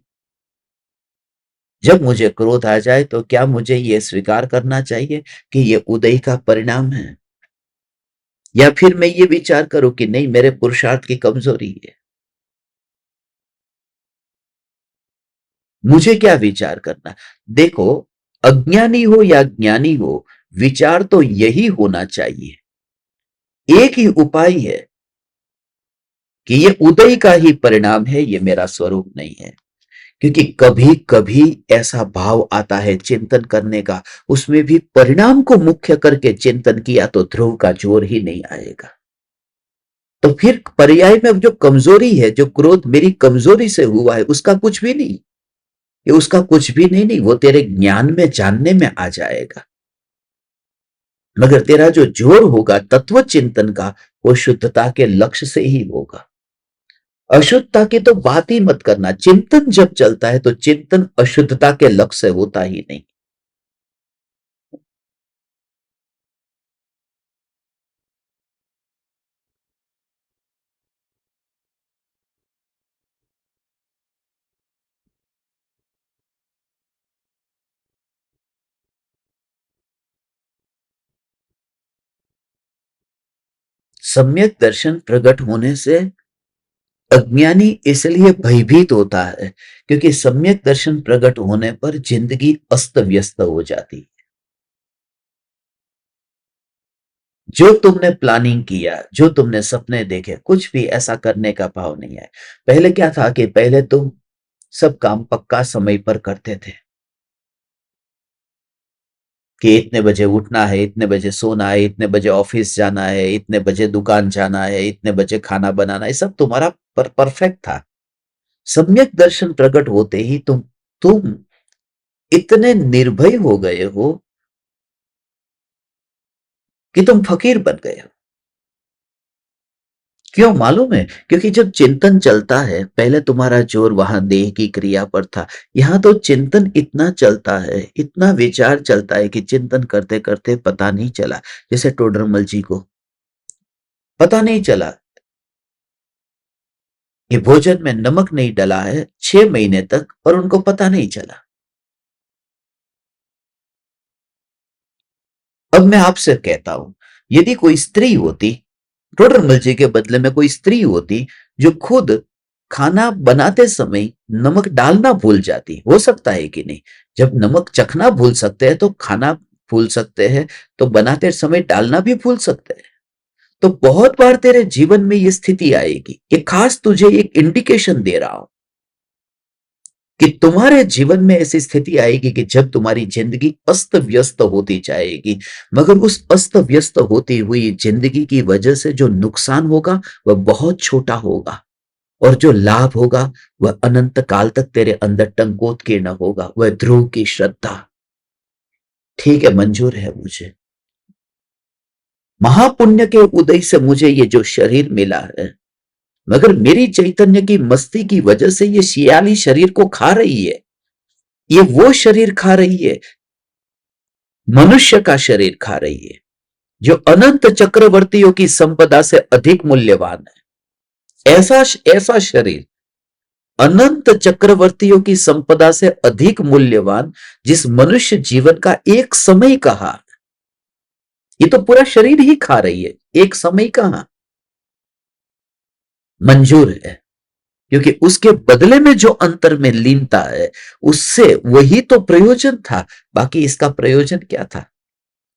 जब मुझे क्रोध आ जाए तो क्या मुझे यह स्वीकार करना चाहिए कि यह उदय का परिणाम है, या फिर मैं ये विचार करूं कि नहीं, मेरे पुरुषार्थ की कमजोरी है? मुझे क्या विचार करना? देखो, अज्ञानी हो या ज्ञानी हो, विचार तो यही होना चाहिए। एक ही उपाय है कि ये उदय का ही परिणाम है, ये मेरा स्वरूप नहीं है। क्योंकि कभी कभी ऐसा भाव आता है चिंतन करने का, उसमें भी परिणाम को मुख्य करके चिंतन किया तो ध्रुव का जोर ही नहीं आएगा। तो फिर पर्याय में जो कमजोरी है, जो क्रोध मेरी कमजोरी से हुआ है, उसका कुछ भी नहीं, ये उसका कुछ भी नहीं, नहीं वो तेरे ज्ञान में जानने में आ जाएगा। मगर तेरा जो जोर होगा तत्व चिंतन का, वो शुद्धता के लक्ष्य से ही होगा। अशुद्धता की तो बात ही मत करना। चिंतन जब चलता है तो चिंतन अशुद्धता के लक्ष्य से होता ही नहीं। सम्यक दर्शन प्रकट होने से अज्ञानी इसलिए भयभीत होता है क्योंकि सम्यक दर्शन प्रकट होने पर जिंदगी अस्त व्यस्त हो जाती है। जो तुमने प्लानिंग किया, जो तुमने सपने देखे, कुछ भी ऐसा करने का भाव नहीं है। पहले क्या था कि पहले तुम सब काम पक्का समय पर करते थे कि इतने बजे उठना है, इतने बजे सोना है, इतने बजे ऑफिस जाना है, इतने बजे दुकान जाना है, इतने बजे खाना बनाना है, सब तुम्हारा परफेक्ट था। सम्यक दर्शन प्रकट होते ही तुम इतने निर्भय हो गए हो कि तुम फकीर बन गए हो। क्यों मालूम है? क्योंकि जब चिंतन चलता है, पहले तुम्हारा जोर वहां देह की क्रिया पर था, यहां तो चिंतन इतना चलता है, इतना विचार चलता है कि चिंतन करते करते पता नहीं चला। जैसे टोडरमल जी को पता नहीं चला कि भोजन में नमक नहीं डला है 6 महीने तक, और उनको पता नहीं चला। अब मैं आपसे कहता हूं, यदि कोई स्त्री होती, टोडरमल जी के बदले में कोई स्त्री होती जो खुद खाना बनाते समय नमक डालना भूल जाती, हो सकता है कि नहीं? जब नमक चखना भूल सकते हैं तो खाना भूल सकते हैं, तो बनाते समय डालना भी भूल सकते हैं। तो बहुत बार तेरे जीवन में ये स्थिति आएगी। ये खास तुझे एक इंडिकेशन दे रहा हूं कि तुम्हारे जीवन में ऐसी स्थिति आएगी कि जब तुम्हारी जिंदगी अस्त व्यस्त होती जाएगी, मगर उस अस्त व्यस्त होती हुई जिंदगी की वजह से जो नुकसान होगा वह बहुत छोटा होगा, और जो लाभ होगा वह अनंत काल तक तेरे अंदर टंकोत्कीर्ण होगा। वह ध्रुव की श्रद्धा। ठीक है, मंजूर है मुझे। महापुण्य के उदय से मुझे ये जो शरीर मिला है, मगर मेरी चैतन्य की मस्ती की वजह से ये सियाली शरीर को खा रही है। ये वो शरीर खा रही है, मनुष्य का शरीर खा रही है, जो अनंत चक्रवर्तियों की संपदा से अधिक मूल्यवान है। ऐसा ऐसा शरीर अनंत चक्रवर्तियों की संपदा से अधिक मूल्यवान, जिस मनुष्य जीवन का एक समय कहा, ये तो पूरा शरीर ही खा रही है, एक समय कहा मंजूर है। क्योंकि उसके बदले में जो अंतर में लीनता है, उससे वही तो प्रयोजन था। बाकी इसका प्रयोजन क्या था?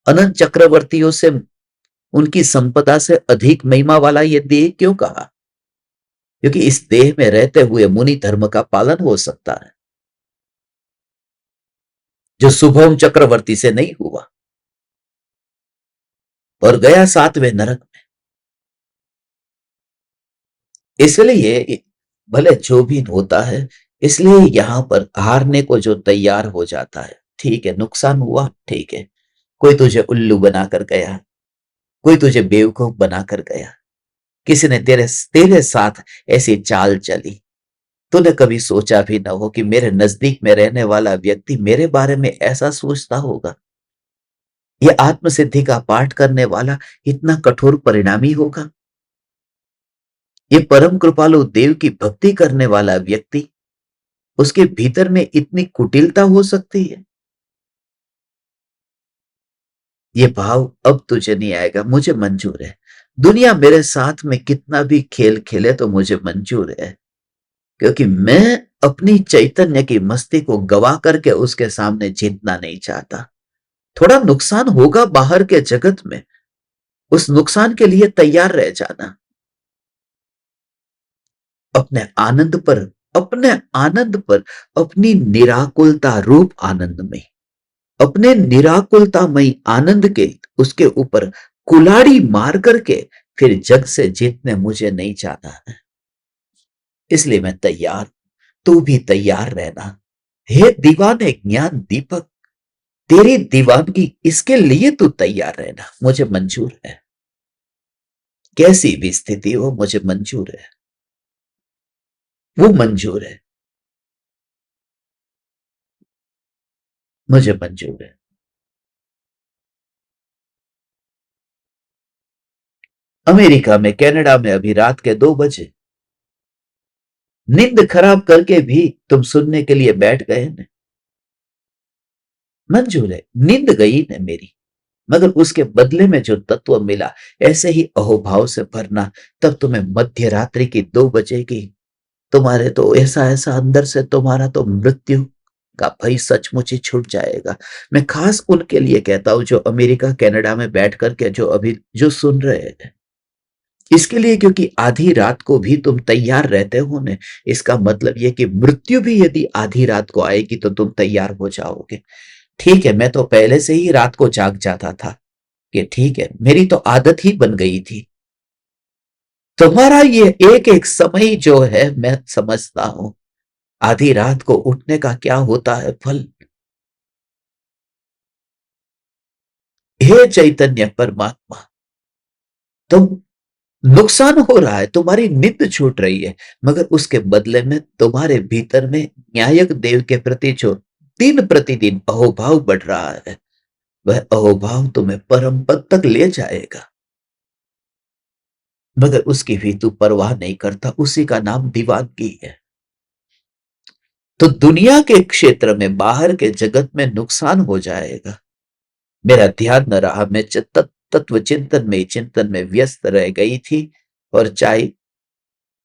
अनंत चक्रवर्तियों से, उनकी संपदा से अधिक महिमा वाला ये देह क्यों कहा? क्योंकि इस देह में रहते हुए मुनि धर्म का पालन हो सकता है, जो शुभम चक्रवर्ती से नहीं हुआ, और गया 7वें नरक में। इसलिए भले जो भी होता है, इसलिए यहां पर हारने को जो तैयार हो जाता है, ठीक है, नुकसान हुआ, ठीक है। कोई तुझे उल्लू बनाकर गया, कोई तुझे बेवकूफ बनाकर गया, किसी ने तेरे तेरे साथ ऐसी चाल चली। तूने कभी सोचा भी ना हो कि मेरे नजदीक में रहने वाला व्यक्ति मेरे बारे में ऐसा सोचता होगा। ये आत्मसिद्धि का पाठ करने वाला इतना कठोर परिणामी होगा। ये परम कृपालु देव की भक्ति करने वाला व्यक्ति, उसके भीतर में इतनी कुटिलता हो सकती है। ये भाव अब तुझे नहीं आएगा, मुझे मंजूर है। दुनिया मेरे साथ में कितना भी खेल खेले तो मुझे मंजूर है, क्योंकि मैं अपनी चैतन्य की मस्ती को गवा करके उसके सामने जीतना नहीं चाहता। थोड़ा नुकसान होगा बाहर के जगत में, उस नुकसान के लिए तैयार रह जाना। अपने आनंद पर, अपने आनंद पर, अपनी निराकुलता रूप आनंद में, अपने निराकुलतामय आनंद के उसके ऊपर कुल्हाड़ी मार करके फिर जग से जीतने मुझे नहीं जाना है। इसलिए मैं तैयार, तू भी तैयार रहना। हे दीवाने ज्ञान दीपक, तेरी दीवानगी, इसके लिए तू तैयार रहना, मुझे मंजूर है। कैसी भी स्थिति हो मुझे मंजूर है, वो मंजूर है, मुझे मंजूर है। अमेरिका में, कनाडा में अभी रात के 2 बजे, नींद खराब करके भी तुम सुनने के लिए बैठ गए न। मंजूर है, नींद गई न मेरी, मगर उसके बदले में जो तत्व मिला, ऐसे ही अहोभाव से भरना। तब तुम्हें मध्य रात्रि की 2 बजे की, तुम्हारे तो ऐसा ऐसा अंदर से तुम्हारा तो मृत्यु का भय सचमुच ही छूट जाएगा। मैं खास उनके लिए कहता हूं जो अमेरिका कनाडा में बैठ करके जो अभी जो सुन रहे हैं, इसके लिए, क्योंकि आधी रात को भी तुम तैयार रहते हो ने, इसका मतलब यह कि मृत्यु भी यदि आधी रात को आएगी तो तुम तैयार हो जाओगे। ठीक है, मैं तो पहले से ही रात को जाग जाता था, कि ठीक है, मेरी तो आदत ही बन गई थी। तुम्हारा ये एक एक समय जो है, मैं समझता हूं आधी रात को उठने का क्या होता है फल। हे चैतन्य परमात्मा, तुम, नुकसान हो रहा है, तुम्हारी नींद छूट रही है, मगर उसके बदले में तुम्हारे भीतर में न्यायक देव के प्रति जो दिन प्रतिदिन अहोभाव बढ़ रहा है, वह अहोभाव तुम्हें परम पद तक ले जाएगा। मगर उसकी भी तू परवाह नहीं करता, उसी का नाम दीवानगी है। तो दुनिया के क्षेत्र में, बाहर के जगत में नुकसान हो जाएगा, मेरा ध्यान न रहा, मैं तत्व चिंतन में व्यस्त रह गई थी, और चाय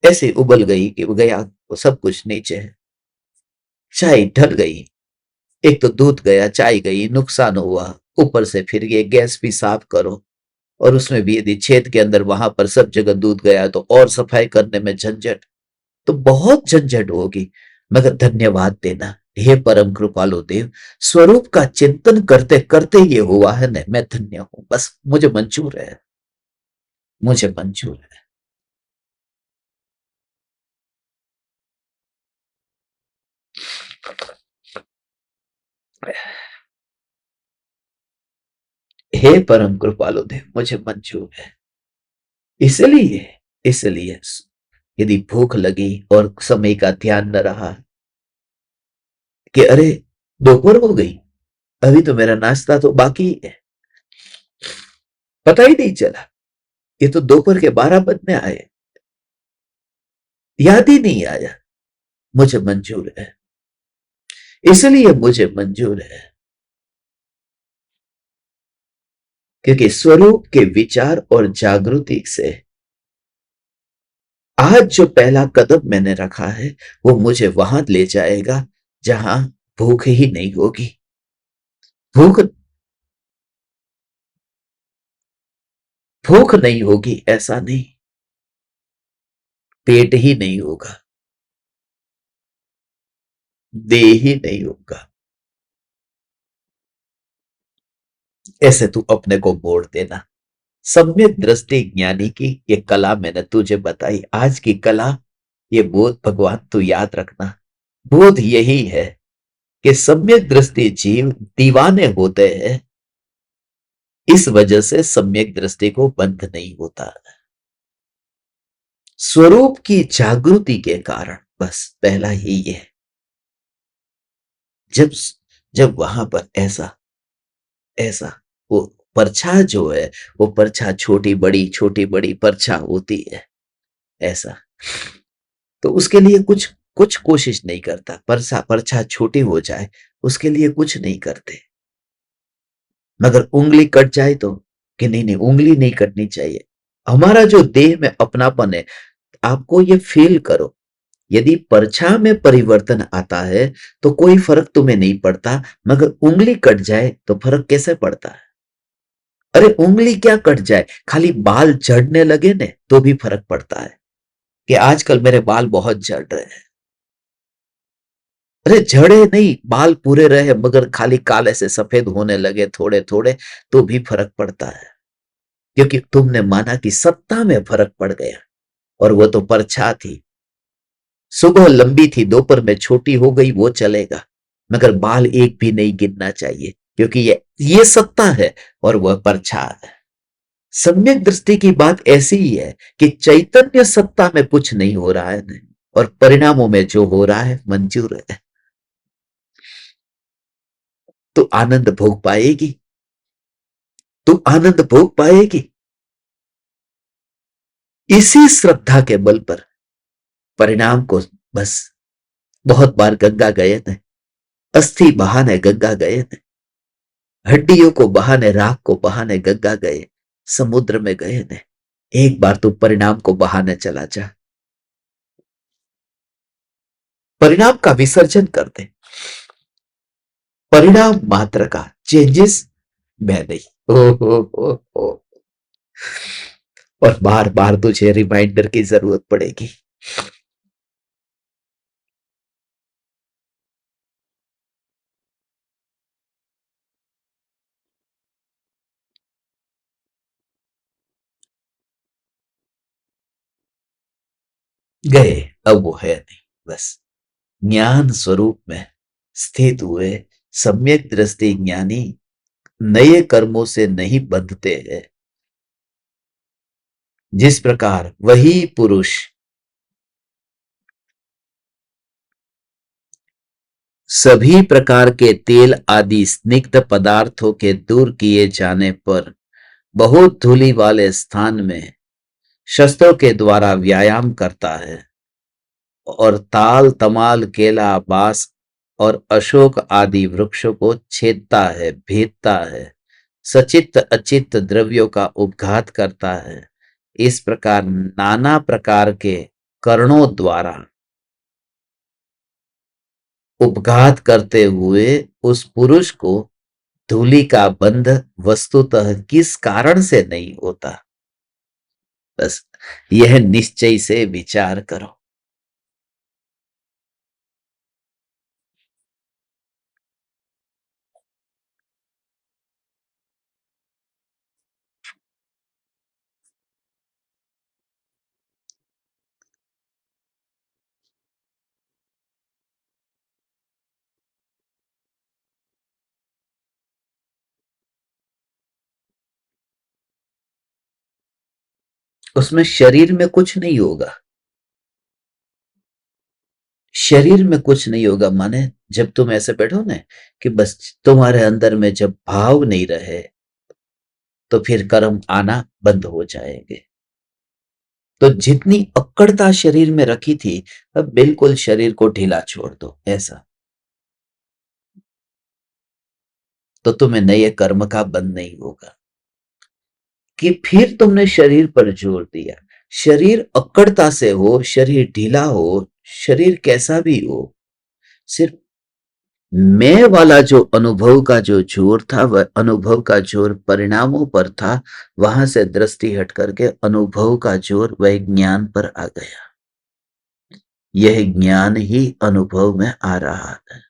ऐसे उबल गई कि वो गया, वो सब कुछ नीचे है। चाय ढल गई, एक तो दूध गया, चाय गई, नुकसान हुआ, ऊपर से फिर ये गैस भी साफ करो, और उसमें भी यदि छेद के अंदर वहां पर सब जगह दूध गया तो और सफाई करने में झंझट, तो बहुत झंझट होगी। मगर धन्यवाद देना, हे परम कृपालु देव, स्वरूप का चिंतन करते करते ये हुआ है न, मैं धन्य हूं, बस मुझे मंजूर है, मुझे मंजूर है। हे परम कृपालु देव, मुझे मंजूर है। इसलिए इसलिए यदि भूख लगी और समय का ध्यान न रहा, कि अरे दोपहर हो गई, अभी तो मेरा नाश्ता तो बाकी है, पता ही नहीं चला, ये तो दोपहर के 12 बजने आए, याद ही नहीं आया, मुझे मंजूर है। इसलिए मुझे मंजूर है, क्योंकि स्वरूप के विचार और जागृति से आज जो पहला कदम मैंने रखा है, वो मुझे वहां ले जाएगा जहां भूख ही नहीं होगी। भूख भूख नहीं होगी ऐसा नहीं, पेट ही नहीं होगा, देह ही नहीं होगा, ऐसे तू अपने को मोड़ देना। सम्यक दृष्टि ज्ञानी की ये कला मैंने तुझे बताई, आज की कला, ये बोध भगवान तू याद रखना। बोध यही है कि सम्यक दृष्टि जीव दीवाने होते हैं, इस वजह से सम्यक दृष्टि को बंध नहीं होता, स्वरूप की जागृति के कारण, बस पहला ही ये है। जब जब वहां पर ऐसा ऐसा वो परछा जो है, वो परछा छोटी बड़ी परछा होती है, ऐसा, तो उसके लिए कुछ कुछ कोशिश नहीं करता, परछा परछा छोटी हो जाए उसके लिए कुछ नहीं करते। मगर उंगली कट जाए तो, कि नहीं नहीं उंगली नहीं कटनी चाहिए। हमारा जो देह में अपनापन है, आपको ये फील करो, यदि परछा में परिवर्तन आता है तो कोई फर्क तुम्हें नहीं पड़ता, मगर उंगली कट जाए तो फर्क कैसे पड़ता है। अरे उंगली क्या कट जाए, खाली बाल झड़ने लगे ने तो भी फर्क पड़ता है, कि आजकल मेरे बाल बहुत झड़ रहे हैं। अरे झड़े नहीं, बाल पूरे रहे मगर खाली काले से सफेद होने लगे थोड़े थोड़े, तो भी फर्क पड़ता है, क्योंकि तुमने माना कि सत्ता में फर्क पड़ गया, और वो तो परछा थी। सुबह लंबी थी, दोपहर में छोटी हो गई, वो चलेगा, मगर बाल एक भी नहीं गिनना चाहिए। क्योंकि ये सत्ता है और वह परछाई है। सम्यक दृष्टि की बात ऐसी ही है कि चैतन्य सत्ता में कुछ नहीं हो रहा है, नहीं, और परिणामों में जो हो रहा है मंजूर है, तो आनंद भोग पाएगी, तू आनंद भोग पाएगी। इसी श्रद्धा के बल पर परिणाम को बस बहुत बार गंगा गए थे, अस्थि बहाने गंगा गए थे, हड्डियों को बहाने, राख को बहाने गंगा गए, समुद्र में गए थे। एक बार तू परिणाम को बहाने चला जा, परिणाम का विसर्जन कर दे। परिणाम मात्र का, चेंजेस मैं नहीं। ओ। और बार बार तुझे रिमाइंडर की जरूरत पड़ेगी। गए, अब वो है नहीं, बस ज्ञान स्वरूप में स्थित हुए सम्यक दृष्टि ज्ञानी नए कर्मों से नहीं बंधते हैं। जिस प्रकार वही पुरुष सभी प्रकार के तेल आदि स्निग्ध पदार्थों के दूर किए जाने पर बहुत धूली वाले स्थान में शस्त्रों के द्वारा व्यायाम करता है और ताल तमाल केला बांस और अशोक आदि वृक्षों को छेदता है, भेदता है, सचित्त अचित्त द्रव्यों का उपघात करता है, इस प्रकार नाना प्रकार के कर्णों द्वारा उपघात करते हुए उस पुरुष को धूलि का बंध वस्तुतः किस कारण से नहीं होता, बस यह निश्चय से विचार करो। उसमें शरीर में कुछ नहीं होगा, शरीर में कुछ नहीं होगा, माने जब तुम ऐसे बैठो ना कि बस तुम्हारे अंदर में जब भाव नहीं रहे तो फिर कर्म आना बंद हो जाएंगे। तो जितनी अक्कड़ता शरीर में रखी थी, अब बिल्कुल शरीर को ढीला छोड़ दो, ऐसा तो तुम्हें नए कर्म का बंध नहीं होगा। कि फिर तुमने शरीर पर जोर दिया, शरीर अक्कड़ता से हो, शरीर ढीला हो, शरीर कैसा भी हो, सिर्फ मैं वाला जो अनुभव का जो जोर था वह अनुभव का जोर परिणामों पर था, वहां से दृष्टि हट करके अनुभव का जोर वह ज्ञान पर आ गया। यह ज्ञान ही अनुभव में आ रहा है।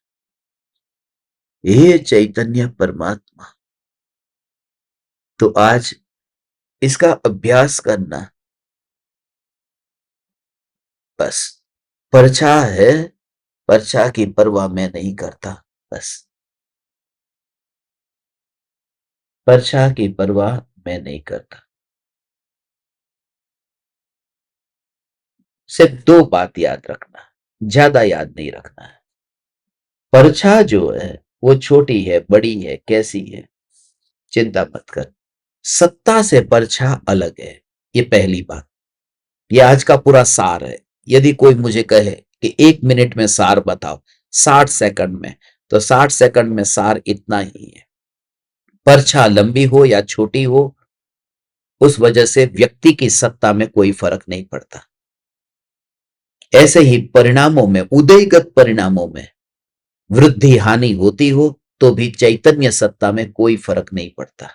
ये चैतन्य परमात्मा, तो आज इसका अभ्यास करना, बस परछा है, परछा की परवाह मैं नहीं करता, बस परछा की परवाह मैं नहीं करता। सिर्फ दो बात याद रखना, ज्यादा याद नहीं रखना है। परछा जो है वो छोटी है, बड़ी है, कैसी है, चिंता मत कर। सत्ता से परछा अलग है, ये पहली बात। ये आज का पूरा सार है। यदि कोई मुझे कहे कि 1 मिनट में सार बताओ, 60 सेकंड में, तो 60 सेकंड में सार इतना ही है। परछा लंबी हो या छोटी हो, उस वजह से व्यक्ति की सत्ता में कोई फर्क नहीं पड़ता। ऐसे ही परिणामों में, उदयगत परिणामों में वृद्धि हानि होती हो तो भी चैतन्य सत्ता में कोई फर्क नहीं पड़ता,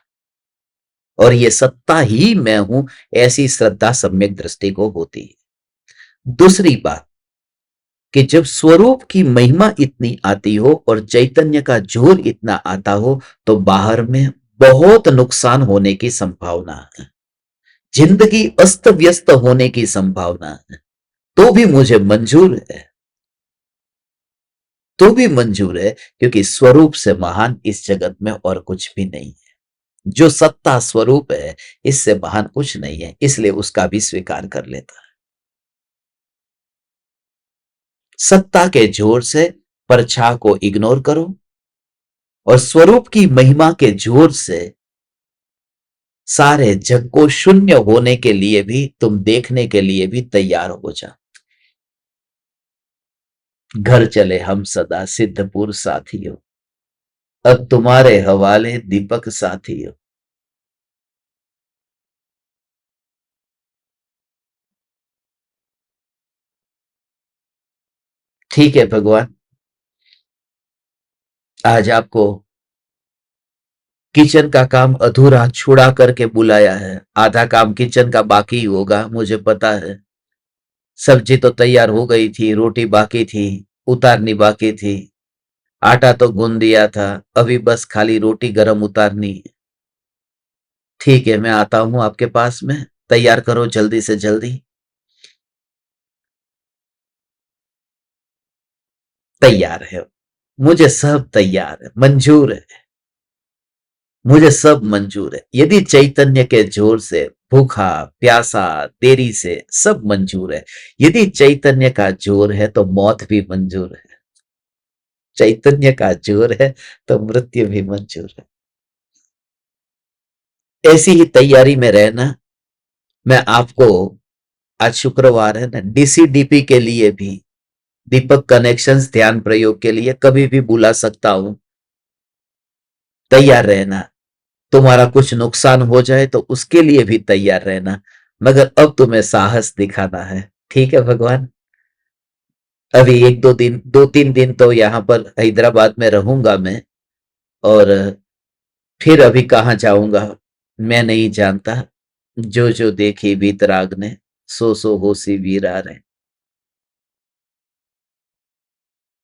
और ये सत्ता ही मैं हूं, ऐसी श्रद्धा सम्यक दृष्टि को होती है। दूसरी बात कि जब स्वरूप की महिमा इतनी आती हो और चैतन्य का जोर इतना आता हो, तो बाहर में बहुत नुकसान होने की संभावना है, जिंदगी अस्त व्यस्त होने की संभावना है, तो भी मुझे मंजूर है। तो भी मंजूर है, क्योंकि स्वरूप से महान इस जगत में और कुछ भी नहीं है। जो सत्ता स्वरूप है, इससे महान कुछ नहीं है, इसलिए उसका भी स्वीकार कर लेता है। सत्ता के जोर से परछाई को इग्नोर करो और स्वरूप की महिमा के जोर से सारे जग को शून्य होने के लिए भी, तुम देखने के लिए भी तैयार हो जाओ। घर चले हम सदा सिद्धपुर साथियों, अब तुम्हारे हवाले दीपक साथियों। ठीक है भगवान, आज आपको किचन का काम अधूरा छुड़ा करके बुलाया है। आधा काम किचन का बाकी होगा, मुझे पता है। सब्जी तो तैयार हो गई थी, रोटी बाकी थी, उतारनी बाकी थी, आटा तो गूंद दिया था, अभी बस खाली रोटी गरम उतारनी है। ठीक है, मैं आता हूं आपके पास में, तैयार करो जल्दी से जल्दी। तैयार है, मुझे सब तैयार है, मंजूर है, मुझे सब मंजूर है। यदि चैतन्य के जोर से, भूखा प्यासा देरी से, सब मंजूर है। यदि चैतन्य का जोर है तो मौत भी मंजूर है, चैतन्य का जोर है तो मृत्यु भी मंजूर है। ऐसी ही तैयारी में रहना। मैं आपको, आज शुक्रवार है ना, डीसीडीपी के लिए भी, दीपक कनेक्शंस ध्यान प्रयोग के लिए कभी भी बुला सकता हूं। तैयार रहना। तुम्हारा कुछ नुकसान हो जाए तो उसके लिए भी तैयार रहना, मगर अब तुम्हें साहस दिखाना है। ठीक है भगवान। अभी एक दो दिन, 2-3 दिन तो यहां पर हैदराबाद में रहूंगा मैं, और फिर अभी कहाँ जाऊंगा मैं नहीं जानता। जो जो देखी वीतराग ने, सो सो होसी वीरार है।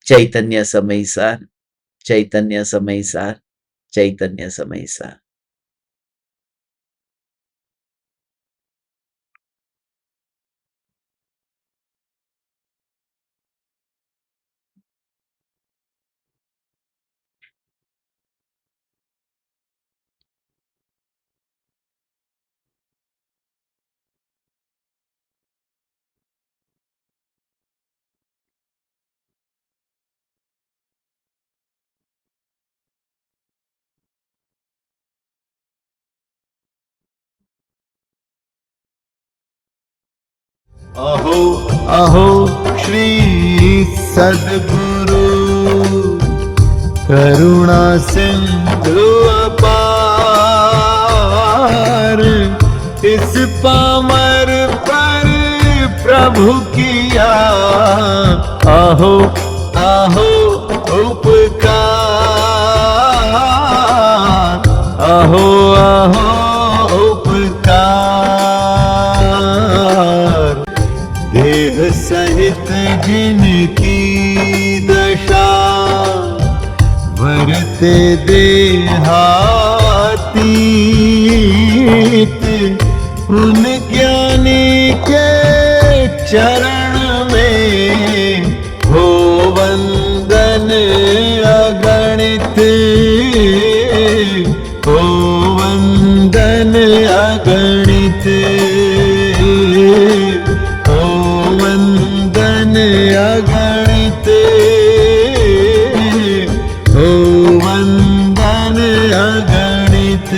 चैतन्य समय सार, चैतन्य समय सार, चैतन्य समय सार। अहो अहो श्री सद्गुरु, करुणा सिंधु अपार, इस पामर पर प्रभु किया आहो आहो उपकार, आहो आहो उपकार। देह सहित जिनकी दशा, वरते देहातीत, उन ज्ञानी के चरण में हो वंदन अगणित, हो वंदन अगणित, हो वंदन अगणित, हो वंदन अगणित।